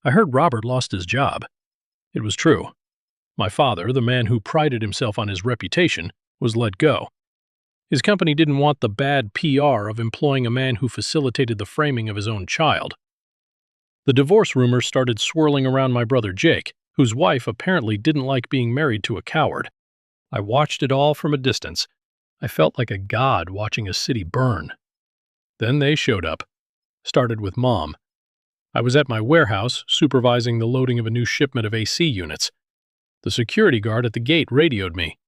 I heard Robert lost his job. It was true. My father, the man who prided himself on his reputation, was let go. His company didn't want the bad PR of employing a man who facilitated the framing of his own child. The divorce rumors started swirling around my brother Jake, whose wife apparently didn't like being married to a coward. I watched it all from a distance. I felt like a god watching a city burn. Then they showed up. Started with Mom. I was at my warehouse supervising the loading of a new shipment of AC units. The security guard at the gate radioed me.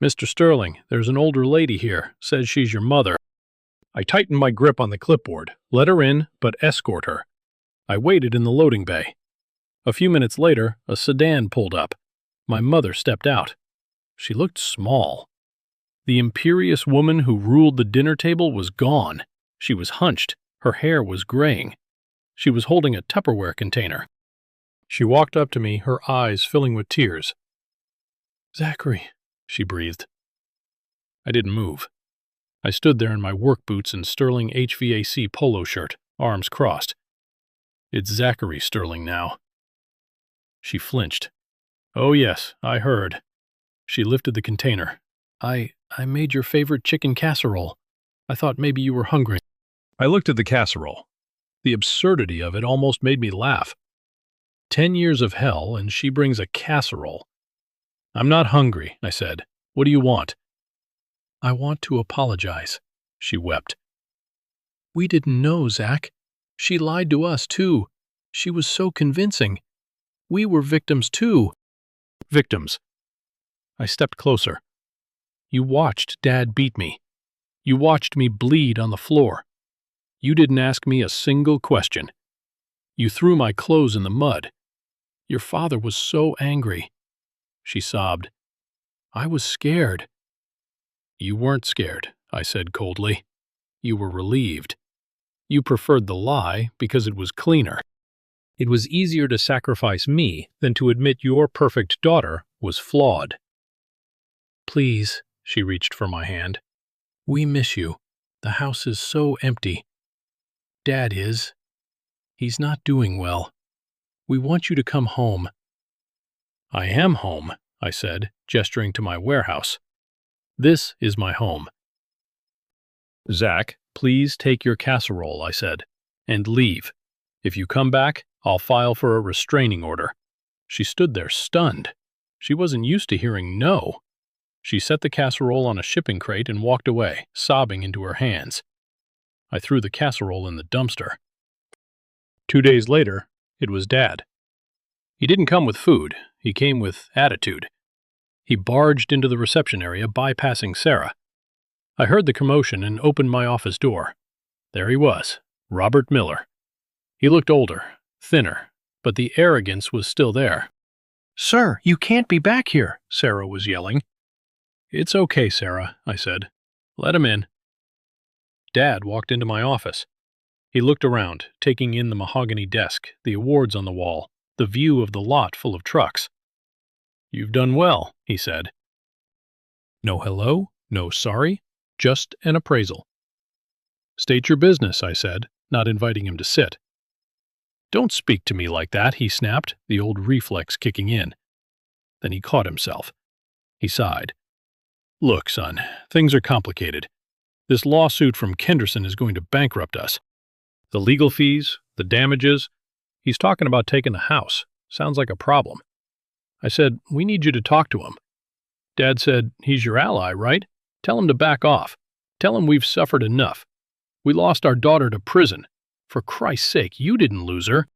"Mr. Sterling, there's an older lady here, says she's your mother." I tightened my grip on the clipboard, let her in, but escort her. I waited in the loading bay. A few minutes later, a sedan pulled up. My mother stepped out. She looked small. The imperious woman who ruled the dinner table was gone. She was hunched. Her hair was graying. She was holding a Tupperware container. She walked up to me, her eyes filling with tears. "Zachary," she breathed. I didn't move. I stood there in my work boots and Sterling HVAC polo shirt, arms crossed. "It's Zachary Sterling now." She flinched. "Oh yes, I heard." She lifted the container. I made your favorite chicken casserole. I thought maybe you were hungry." I looked at the casserole. The absurdity of it almost made me laugh. 10 years of hell, and she brings a casserole. "I'm not hungry," I said. "What do you want?" "I want to apologize," she wept. "We didn't know, Zach. She lied to us, too. She was so convincing. We were victims, too." "Victims." I stepped closer. "You watched Dad beat me. You watched me bleed on the floor. You didn't ask me a single question. You threw my clothes in the mud. Your father was so angry." She sobbed. "I was scared." "You weren't scared," I said coldly. "You were relieved. You preferred the lie because it was cleaner. It was easier to sacrifice me than to admit your perfect daughter was flawed." "Please," she reached for my hand. "We miss you. The house is so empty. Dad is. He's not doing well. We want you to come home." "I am home," I said, gesturing to my warehouse. "This is my home." "Zach, please take your casserole," I said, "and leave. If you come back, I'll file for a restraining order." She stood there stunned. She wasn't used to hearing no. She set the casserole on a shipping crate and walked away, sobbing into her hands. I threw the casserole in the dumpster. 2 days later, it was Dad. He didn't come with food. He came with attitude. He barged into the reception area, bypassing Sarah. I heard the commotion and opened my office door. There he was, Robert Miller. He looked older, thinner, but the arrogance was still there. "Sir, you can't be back here," Sarah was yelling. "It's okay, Sarah," I said. "Let him in." Dad walked into my office. He looked around, taking in the mahogany desk, the awards on the wall, the view of the lot full of trucks. "You've done well," he said. "No hello, no sorry, just an appraisal." "State your business," I said, not inviting him to sit. "Don't speak to me like that," he snapped, the old reflex kicking in. Then he caught himself. He sighed. "Look, son, things are complicated. This lawsuit from Kenderson is going to bankrupt us. The legal fees, the damages. He's talking about taking the house. Sounds like a problem." I said, "We need you to talk to him." Dad said, "He's your ally, right? Tell him to back off. Tell him we've suffered enough. We lost our daughter to prison. For Christ's sake, you didn't lose her."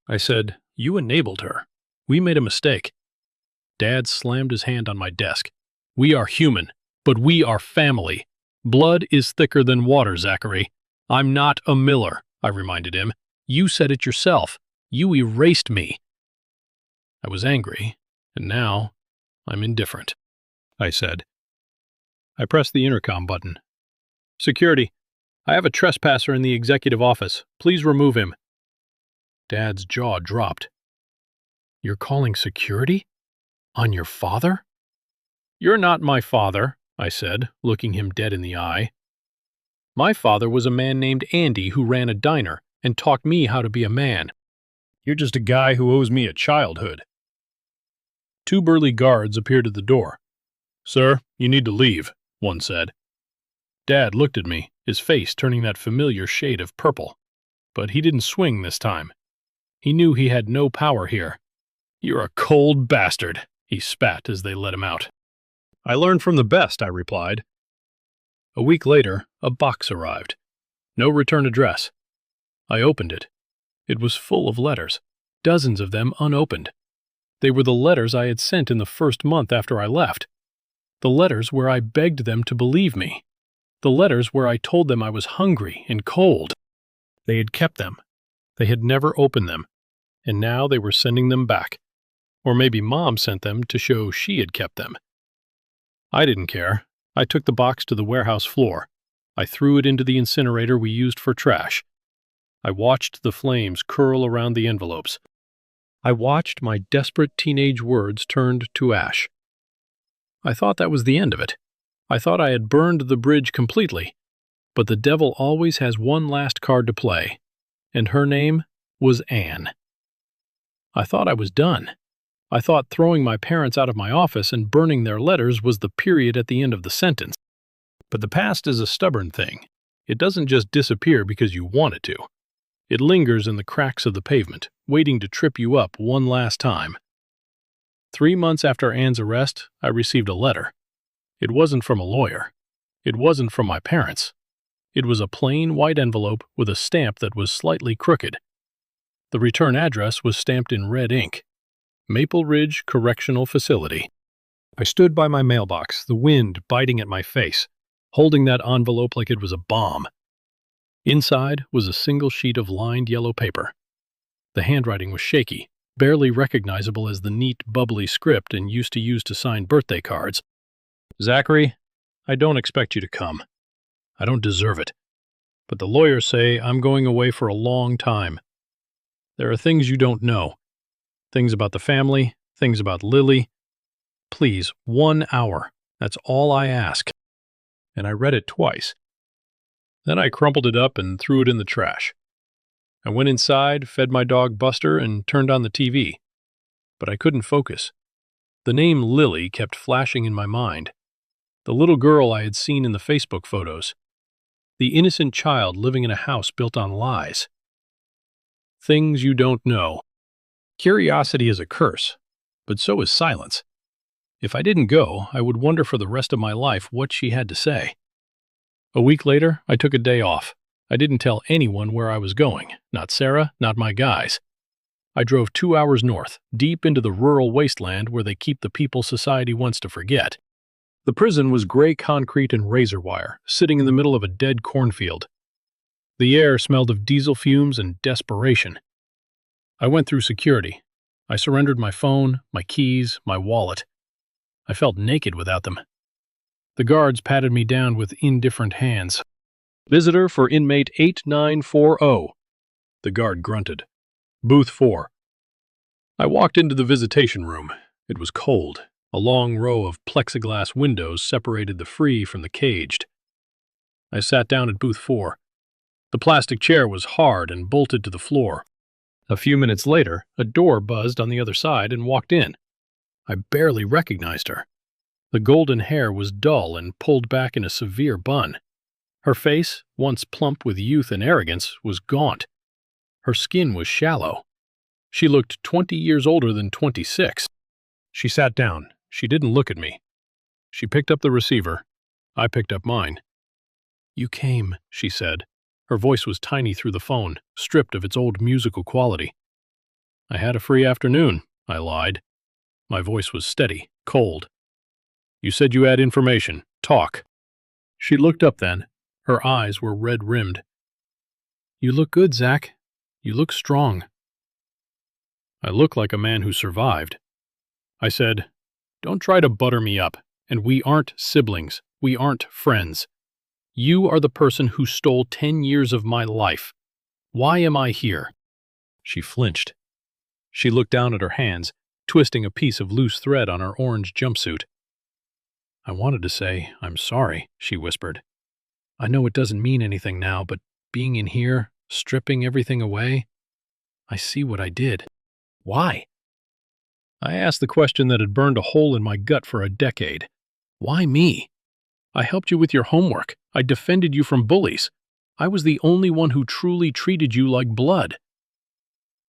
I said, "You enabled her. We made a mistake." Dad slammed his hand on my desk. "We are human, but we are family. Blood is thicker than water, Zachary. I'm not a Miller," I reminded him. "You said it yourself. You erased me." I was angry, and now I'm indifferent, I said. I pressed the intercom button. "Security, I have a trespasser in the executive office. Please remove him." Dad's jaw dropped. "You're calling security? On your father?" "You're not my father," I said, looking him dead in the eye. "My father was a man named Andy who ran a diner and taught me how to be a man. You're just a guy who owes me a childhood." 2 burly guards appeared at the door. "Sir, you need to leave," one said. Dad looked at me, his face turning that familiar shade of purple. But he didn't swing this time. He knew he had no power here. "You're a cold bastard," he spat as they let him out. "I learned from the best," I replied. A week later, a box arrived. No return address. I opened it. It was full of letters, dozens of them unopened. They were the letters I had sent in the first month after I left. The letters where I begged them to believe me. The letters where I told them I was hungry and cold. They had kept them. They had never opened them. And now they were sending them back. Or maybe Mom sent them to show she had kept them. I didn't care. I took the box to the warehouse floor. I threw it into the incinerator we used for trash. I watched the flames curl around the envelopes. I watched my desperate teenage words turned to ash. I thought that was the end of it. I thought I had burned the bridge completely. But the devil always has one last card to play, and her name was Anne. I thought I was done. I thought throwing my parents out of my office and burning their letters was the period at the end of the sentence. But the past is a stubborn thing. It doesn't just disappear because you want it to. It lingers in the cracks of the pavement, waiting to trip you up one last time. 3 months after Anne's arrest, I received a letter. It wasn't from a lawyer. It wasn't from my parents. It was a plain white envelope with a stamp that was slightly crooked. The return address was stamped in red ink. Maple Ridge Correctional Facility. I stood by my mailbox, the wind biting at my face, holding that envelope like it was a bomb. Inside was a single sheet of lined yellow paper. The handwriting was shaky, barely recognizable as the neat, bubbly script and used to use to sign birthday cards. Zachary, I don't expect you to come. I don't deserve it. But the lawyers say I'm going away for a long time. There are things you don't know. Things about the family, things about Lily. Please, 1 hour. That's all I ask. And I read it twice. Then I crumpled it up and threw it in the trash. I went inside, fed my dog Buster, and turned on the TV. But I couldn't focus. The name Lily kept flashing in my mind. The little girl I had seen in the Facebook photos. The innocent child living in a house built on lies. Things you don't know. Curiosity is a curse, but so is silence. If I didn't go, I would wonder for the rest of my life what she had to say. A week later, I took a day off. I didn't tell anyone where I was going, not Sarah, not my guys. I drove 2 hours north, deep into the rural wasteland where they keep the people society wants to forget. The prison was gray concrete and razor wire, sitting in the middle of a dead cornfield. The air smelled of diesel fumes and desperation. I went through security. I surrendered my phone, my keys, my wallet. I felt naked without them. The guards patted me down with indifferent hands. Visitor for inmate 8940. The guard grunted. Booth 4. I walked into the visitation room. It was cold. A long row of plexiglass windows separated the free from the caged. I sat down at booth 4. The plastic chair was hard and bolted to the floor. A few minutes later, a door buzzed on the other side and walked in. I barely recognized her. The golden hair was dull and pulled back in a severe bun. Her face, once plump with youth and arrogance, was gaunt. Her skin was shallow. She looked 20 years older than 26. She sat down. She didn't look at me. She picked up the receiver. I picked up mine. "You came," she said. Her voice was tiny through the phone, stripped of its old musical quality. "I had a free afternoon," I lied. My voice was steady, cold. "You said you had information. Talk." She looked up then. Her eyes were red-rimmed. "You look good, Zach. You look strong." I look like a man who survived. I said, "Don't try to butter me up, and we aren't siblings. We aren't friends. You are the person who stole 10 years of my life. Why am I here?" She flinched. She looked down at her hands, twisting a piece of loose thread on her orange jumpsuit. "I wanted to say, I'm sorry," she whispered. "I know it doesn't mean anything now, but being in here, stripping everything away, I see what I did. Why?" I asked the question that had burned a hole in my gut for a decade. Why me? I helped you with your homework. I defended you from bullies. I was the only one who truly treated you like blood.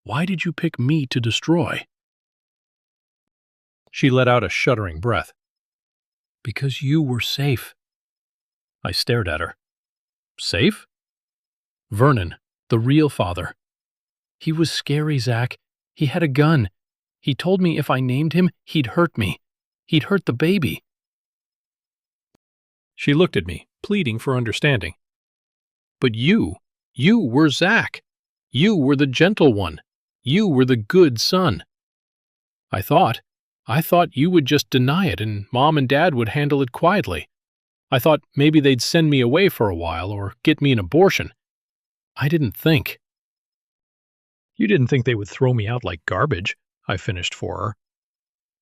Why did you pick me to destroy? She let out a shuddering breath. "Because you were safe." I stared at her. Safe? Vernon, the real father. He was scary, Zach. He had a gun. He told me if I named him, he'd hurt me. He'd hurt the baby. She looked at me, pleading for understanding. "But you were Zach. You were the gentle one. You were the good son. I thought you would just deny it and Mom and Dad would handle it quietly. I thought maybe they'd send me away for a while or get me an abortion. I didn't think." "You didn't think they would throw me out like garbage?" I finished for her.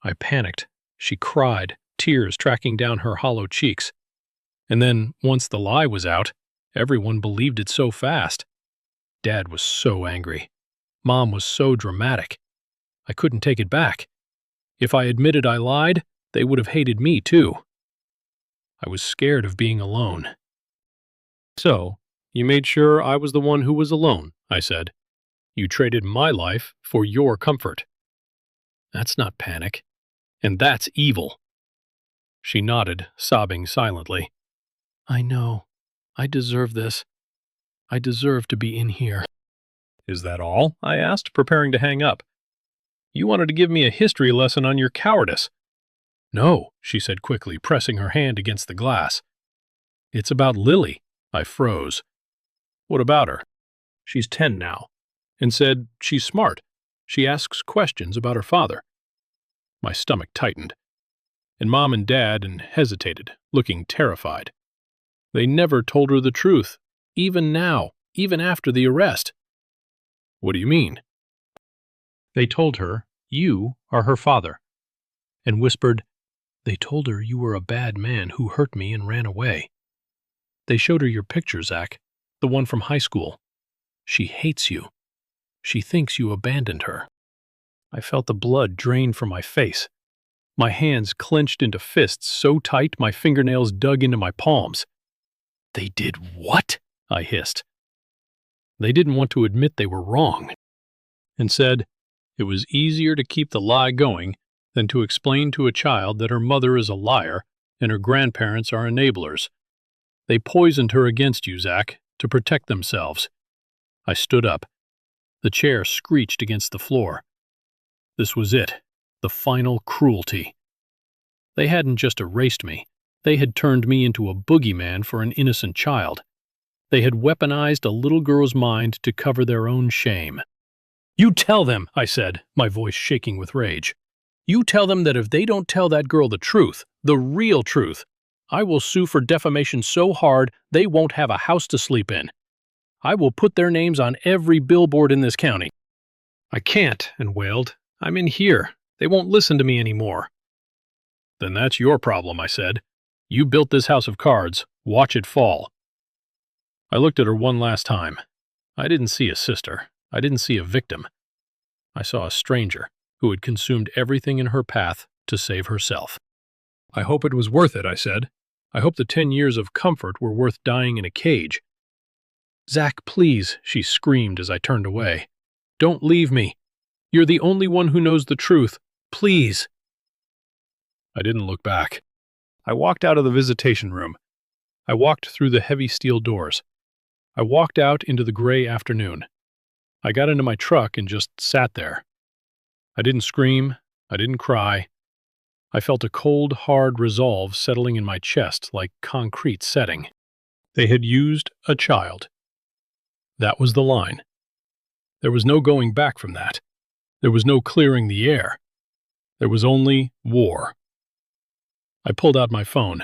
I panicked. She cried, tears tracking down her hollow cheeks. And then, once the lie was out, everyone believed it so fast. Dad was so angry. Mom was so dramatic. I couldn't take it back. If I admitted I lied, they would have hated me too. I was scared of being alone. So, you made sure I was the one who was alone, I said. You traded my life for your comfort. That's not panic. And that's evil. She nodded, sobbing silently. I know. I deserve this. I deserve to be in here. Is that all? I asked, preparing to hang up. You wanted to give me a history lesson on your cowardice. No, she said quickly, pressing her hand against the glass. It's about Lily. I froze. What about her? She's 10 now. And said she's smart. She asks questions about her father. My stomach tightened. And Mom and Dad hesitated, looking terrified. They never told her the truth, even now, even after the arrest. What do you mean? They told her you are her father, and whispered, they told her you were a bad man who hurt me and ran away. They showed her your picture, Zach, the one from high school. She hates you. She thinks you abandoned her. I felt the blood drain from my face. My hands clenched into fists so tight my fingernails dug into my palms. They did what? I hissed. They didn't want to admit they were wrong, and said it was easier to keep the lie going than to explain to a child that her mother is a liar and her grandparents are enablers. They poisoned her against you, Zach, to protect themselves. I stood up. The chair screeched against the floor. This was it, the final cruelty. They hadn't just erased me. They had turned me into a boogeyman for an innocent child. They had weaponized a little girl's mind to cover their own shame. You tell them, I said, my voice shaking with rage. You tell them that if they don't tell that girl the truth, the real truth, I will sue for defamation so hard they won't have a house to sleep in. I will put their names on every billboard in this county. I can't, and wailed. I'm in here. They won't listen to me anymore. Then that's your problem, I said. You built this house of cards. Watch it fall. I looked at her one last time. I didn't see a sister. I didn't see a victim. I saw a stranger who had consumed everything in her path to save herself. I hope it was worth it, I said. I hope the 10 years of comfort were worth dying in a cage. Zach, please, she screamed as I turned away. Don't leave me. You're the only one who knows the truth. Please. I didn't look back. I walked out of the visitation room. I walked through the heavy steel doors. I walked out into the gray afternoon. I got into my truck and just sat there. I didn't scream. I didn't cry. I felt a cold, hard resolve settling in my chest like concrete setting. They had used a child. That was the line. There was no going back from that. There was no clearing the air. There was only war. I pulled out my phone.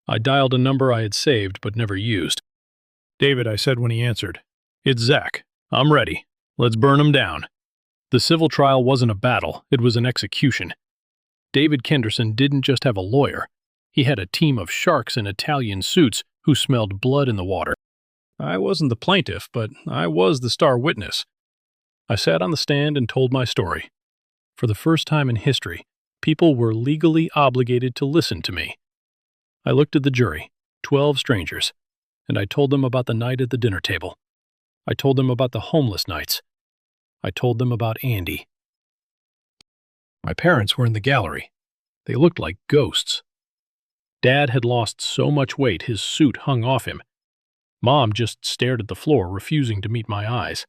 I dialed a number I had saved but never used. David, I said when he answered. It's Zach. I'm ready. Let's burn him down. The civil trial wasn't a battle. It was an execution. David Kenderson didn't just have a lawyer. He had a team of sharks in Italian suits who smelled blood in the water. I wasn't the plaintiff, but I was the star witness. I sat on the stand and told my story. For the first time in history, people were legally obligated to listen to me. I looked at the jury, 12 strangers, and I told them about the night at the dinner table. I told them about the homeless nights. I told them about Andy. My parents were in the gallery. They looked like ghosts. Dad had lost so much weight his suit hung off him. Mom just stared at the floor, refusing to meet my eyes.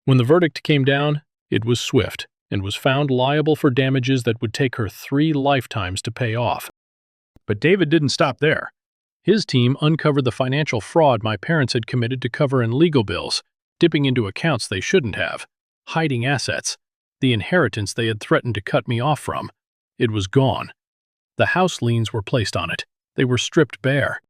When the verdict came down, it was swift and was found liable for damages that would take her 3 lifetimes to pay off. But David didn't stop there. His team uncovered the financial fraud my parents had committed to cover in legal bills, dipping into accounts they shouldn't have, hiding assets, the inheritance they had threatened to cut me off from. It was gone. The house liens were placed on it. They were stripped bare.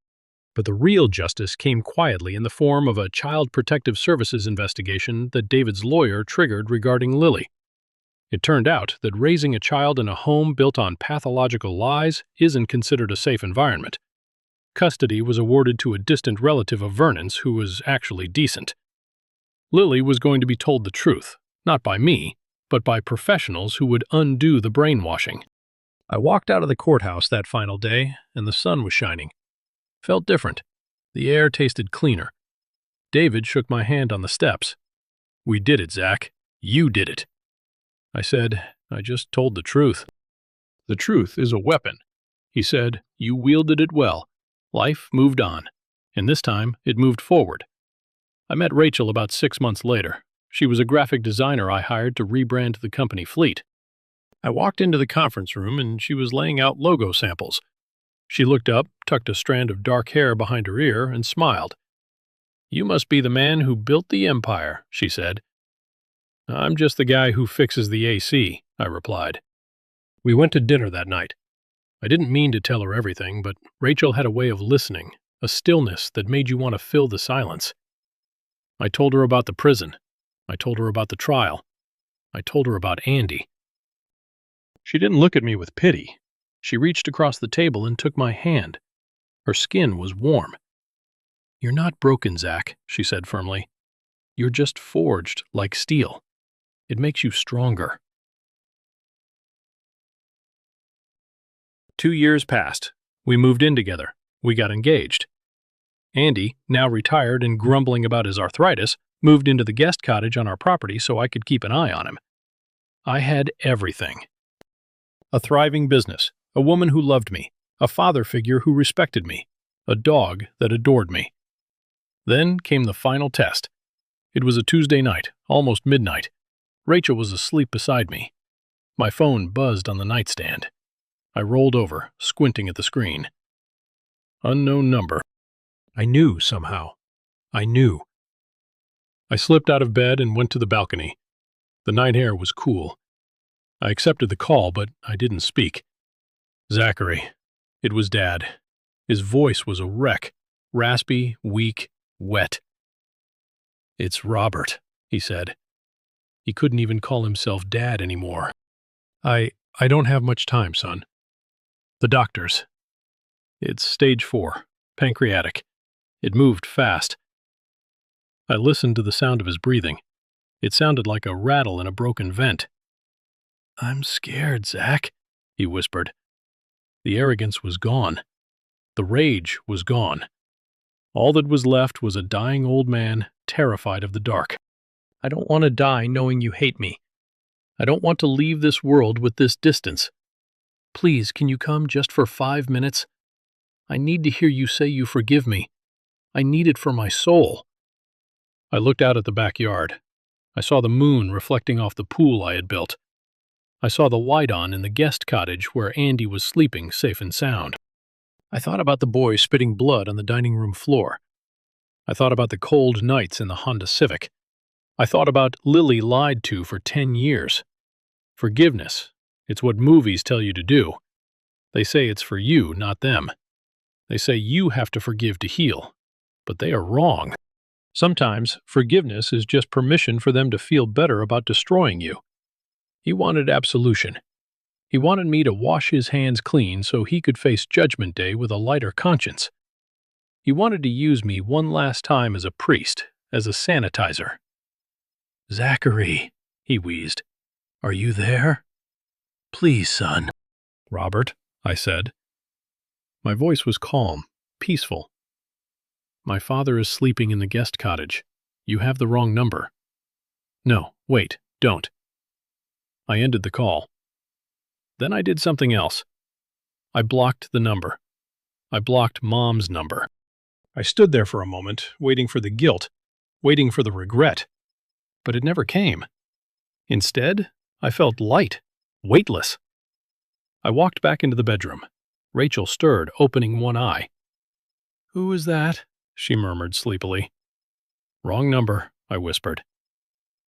But the real justice came quietly in the form of a Child Protective Services investigation that David's lawyer triggered regarding Lily. It turned out that raising a child in a home built on pathological lies isn't considered a safe environment. Custody was awarded to a distant relative of Vernon's who was actually decent. Lily was going to be told the truth, not by me, but by professionals who would undo the brainwashing. I walked out of the courthouse that final day, and the sun was shining. Felt different. The air tasted cleaner. David shook my hand on the steps. "We did it, Zach. You did it." I said, "I just told the truth." "The truth is a weapon." He said, "You wielded it well. Life moved on, and this time it moved forward." I met Rachel about 6 months later. She was a graphic designer I hired to rebrand the company fleet. I walked into the conference room and she was laying out logo samples. She looked up, tucked a strand of dark hair behind her ear, and smiled. "You must be the man who built the empire," she said. "I'm just the guy who fixes the AC," I replied. We went to dinner that night. I didn't mean to tell her everything, but Rachel had a way of listening, a stillness that made you want to fill the silence. I told her about the prison. I told her about the trial. I told her about Andy. She didn't look at me with pity. She reached across the table and took my hand. Her skin was warm. "You're not broken, Zach," she said firmly. "You're just forged like steel. It makes you stronger." 2 years passed. We moved in together. We got engaged. Andy, now retired and grumbling about his arthritis, moved into the guest cottage on our property so I could keep an eye on him. I had everything. A thriving business, a woman who loved me, a father figure who respected me, a dog that adored me. Then came the final test. It was a Tuesday night, almost midnight. Rachel was asleep beside me. My phone buzzed on the nightstand. I rolled over, squinting at the screen. Unknown number. I knew somehow. I knew. I slipped out of bed and went to the balcony. The night air was cool. I accepted the call, but I didn't speak. Zachary. It was Dad. His voice was a wreck, raspy, weak, wet. "It's Robert," he said. He couldn't even call himself Dad anymore. I don't have much time, son. The doctors. It's stage 4, pancreatic. It moved fast. I listened to the sound of his breathing. It sounded like a rattle in a broken vent. "I'm scared, Zach," he whispered. The arrogance was gone. The rage was gone. All that was left was a dying old man, terrified of the dark. "I don't want to die knowing you hate me. I don't want to leave this world with this distance. Please, can you come just for 5 minutes? I need to hear you say you forgive me. I need it for my soul." I looked out at the backyard. I saw the moon reflecting off the pool I had built. I saw the light-on in the guest cottage where Andy was sleeping safe and sound. I thought about the boy spitting blood on the dining room floor. I thought about the cold nights in the Honda Civic. I thought about Lily lied to for 10 years. Forgiveness. It's what movies tell you to do. They say it's for you, not them. They say you have to forgive to heal. But they are wrong. Sometimes forgiveness is just permission for them to feel better about destroying you. He wanted absolution. He wanted me to wash his hands clean so he could face Judgment Day with a lighter conscience. He wanted to use me one last time as a priest, as a sanitizer. "Zachary," he wheezed, "are you there? Please, son." "Robert," I said. My voice was calm, peaceful. "My father is sleeping in the guest cottage. You have the wrong number." "No, wait, don't." I ended the call. Then I did something else. I blocked the number. I blocked Mom's number. I stood there for a moment, waiting for the guilt, waiting for the regret. But it never came. Instead, I felt light, weightless. I walked back into the bedroom. Rachel stirred, opening one eye. "Who is that?" she murmured sleepily. "Wrong number," I whispered.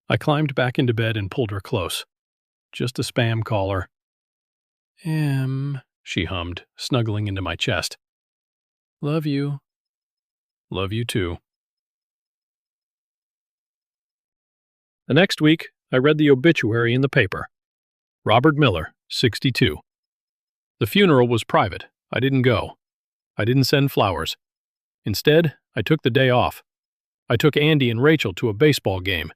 I climbed back into bed and pulled her close. "Just a spam caller." She hummed, snuggling into my chest. "Love you." "Love you too." The next week, I read the obituary in the paper. Robert Miller, 62. The funeral was private. I didn't go. I didn't send flowers. Instead, I took the day off. I took Andy and Rachel to a baseball game.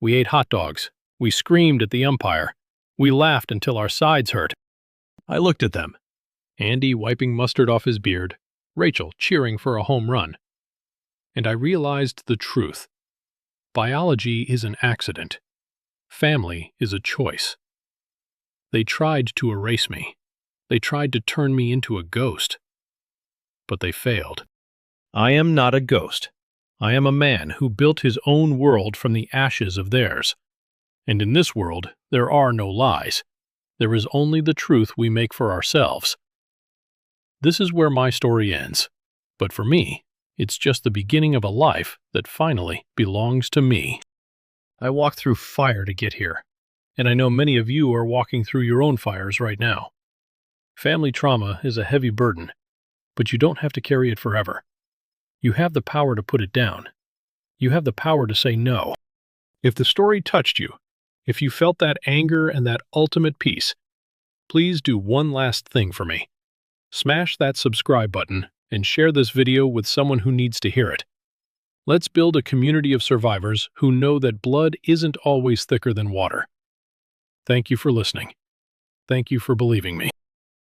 We ate hot dogs. We screamed at the umpire. We laughed until our sides hurt. I looked at them. Andy wiping mustard off his beard, Rachel cheering for a home run. And I realized the truth. Biology is an accident. Family is a choice. They tried to erase me. They tried to turn me into a ghost. But they failed. I am not a ghost. I am a man who built his own world from the ashes of theirs. And in this world, there are no lies. There is only the truth we make for ourselves. This is where my story ends. But for me, it's just the beginning of a life that finally belongs to me. I walked through fire to get here, and I know many of you are walking through your own fires right now. Family trauma is a heavy burden, but you don't have to carry it forever. You have the power to put it down. You have the power to say no. If the story touched you, if you felt that anger and that ultimate peace, please do one last thing for me. Smash that subscribe button and share this video with someone who needs to hear it. Let's build a community of survivors who know that blood isn't always thicker than water. Thank you for listening. Thank you for believing me.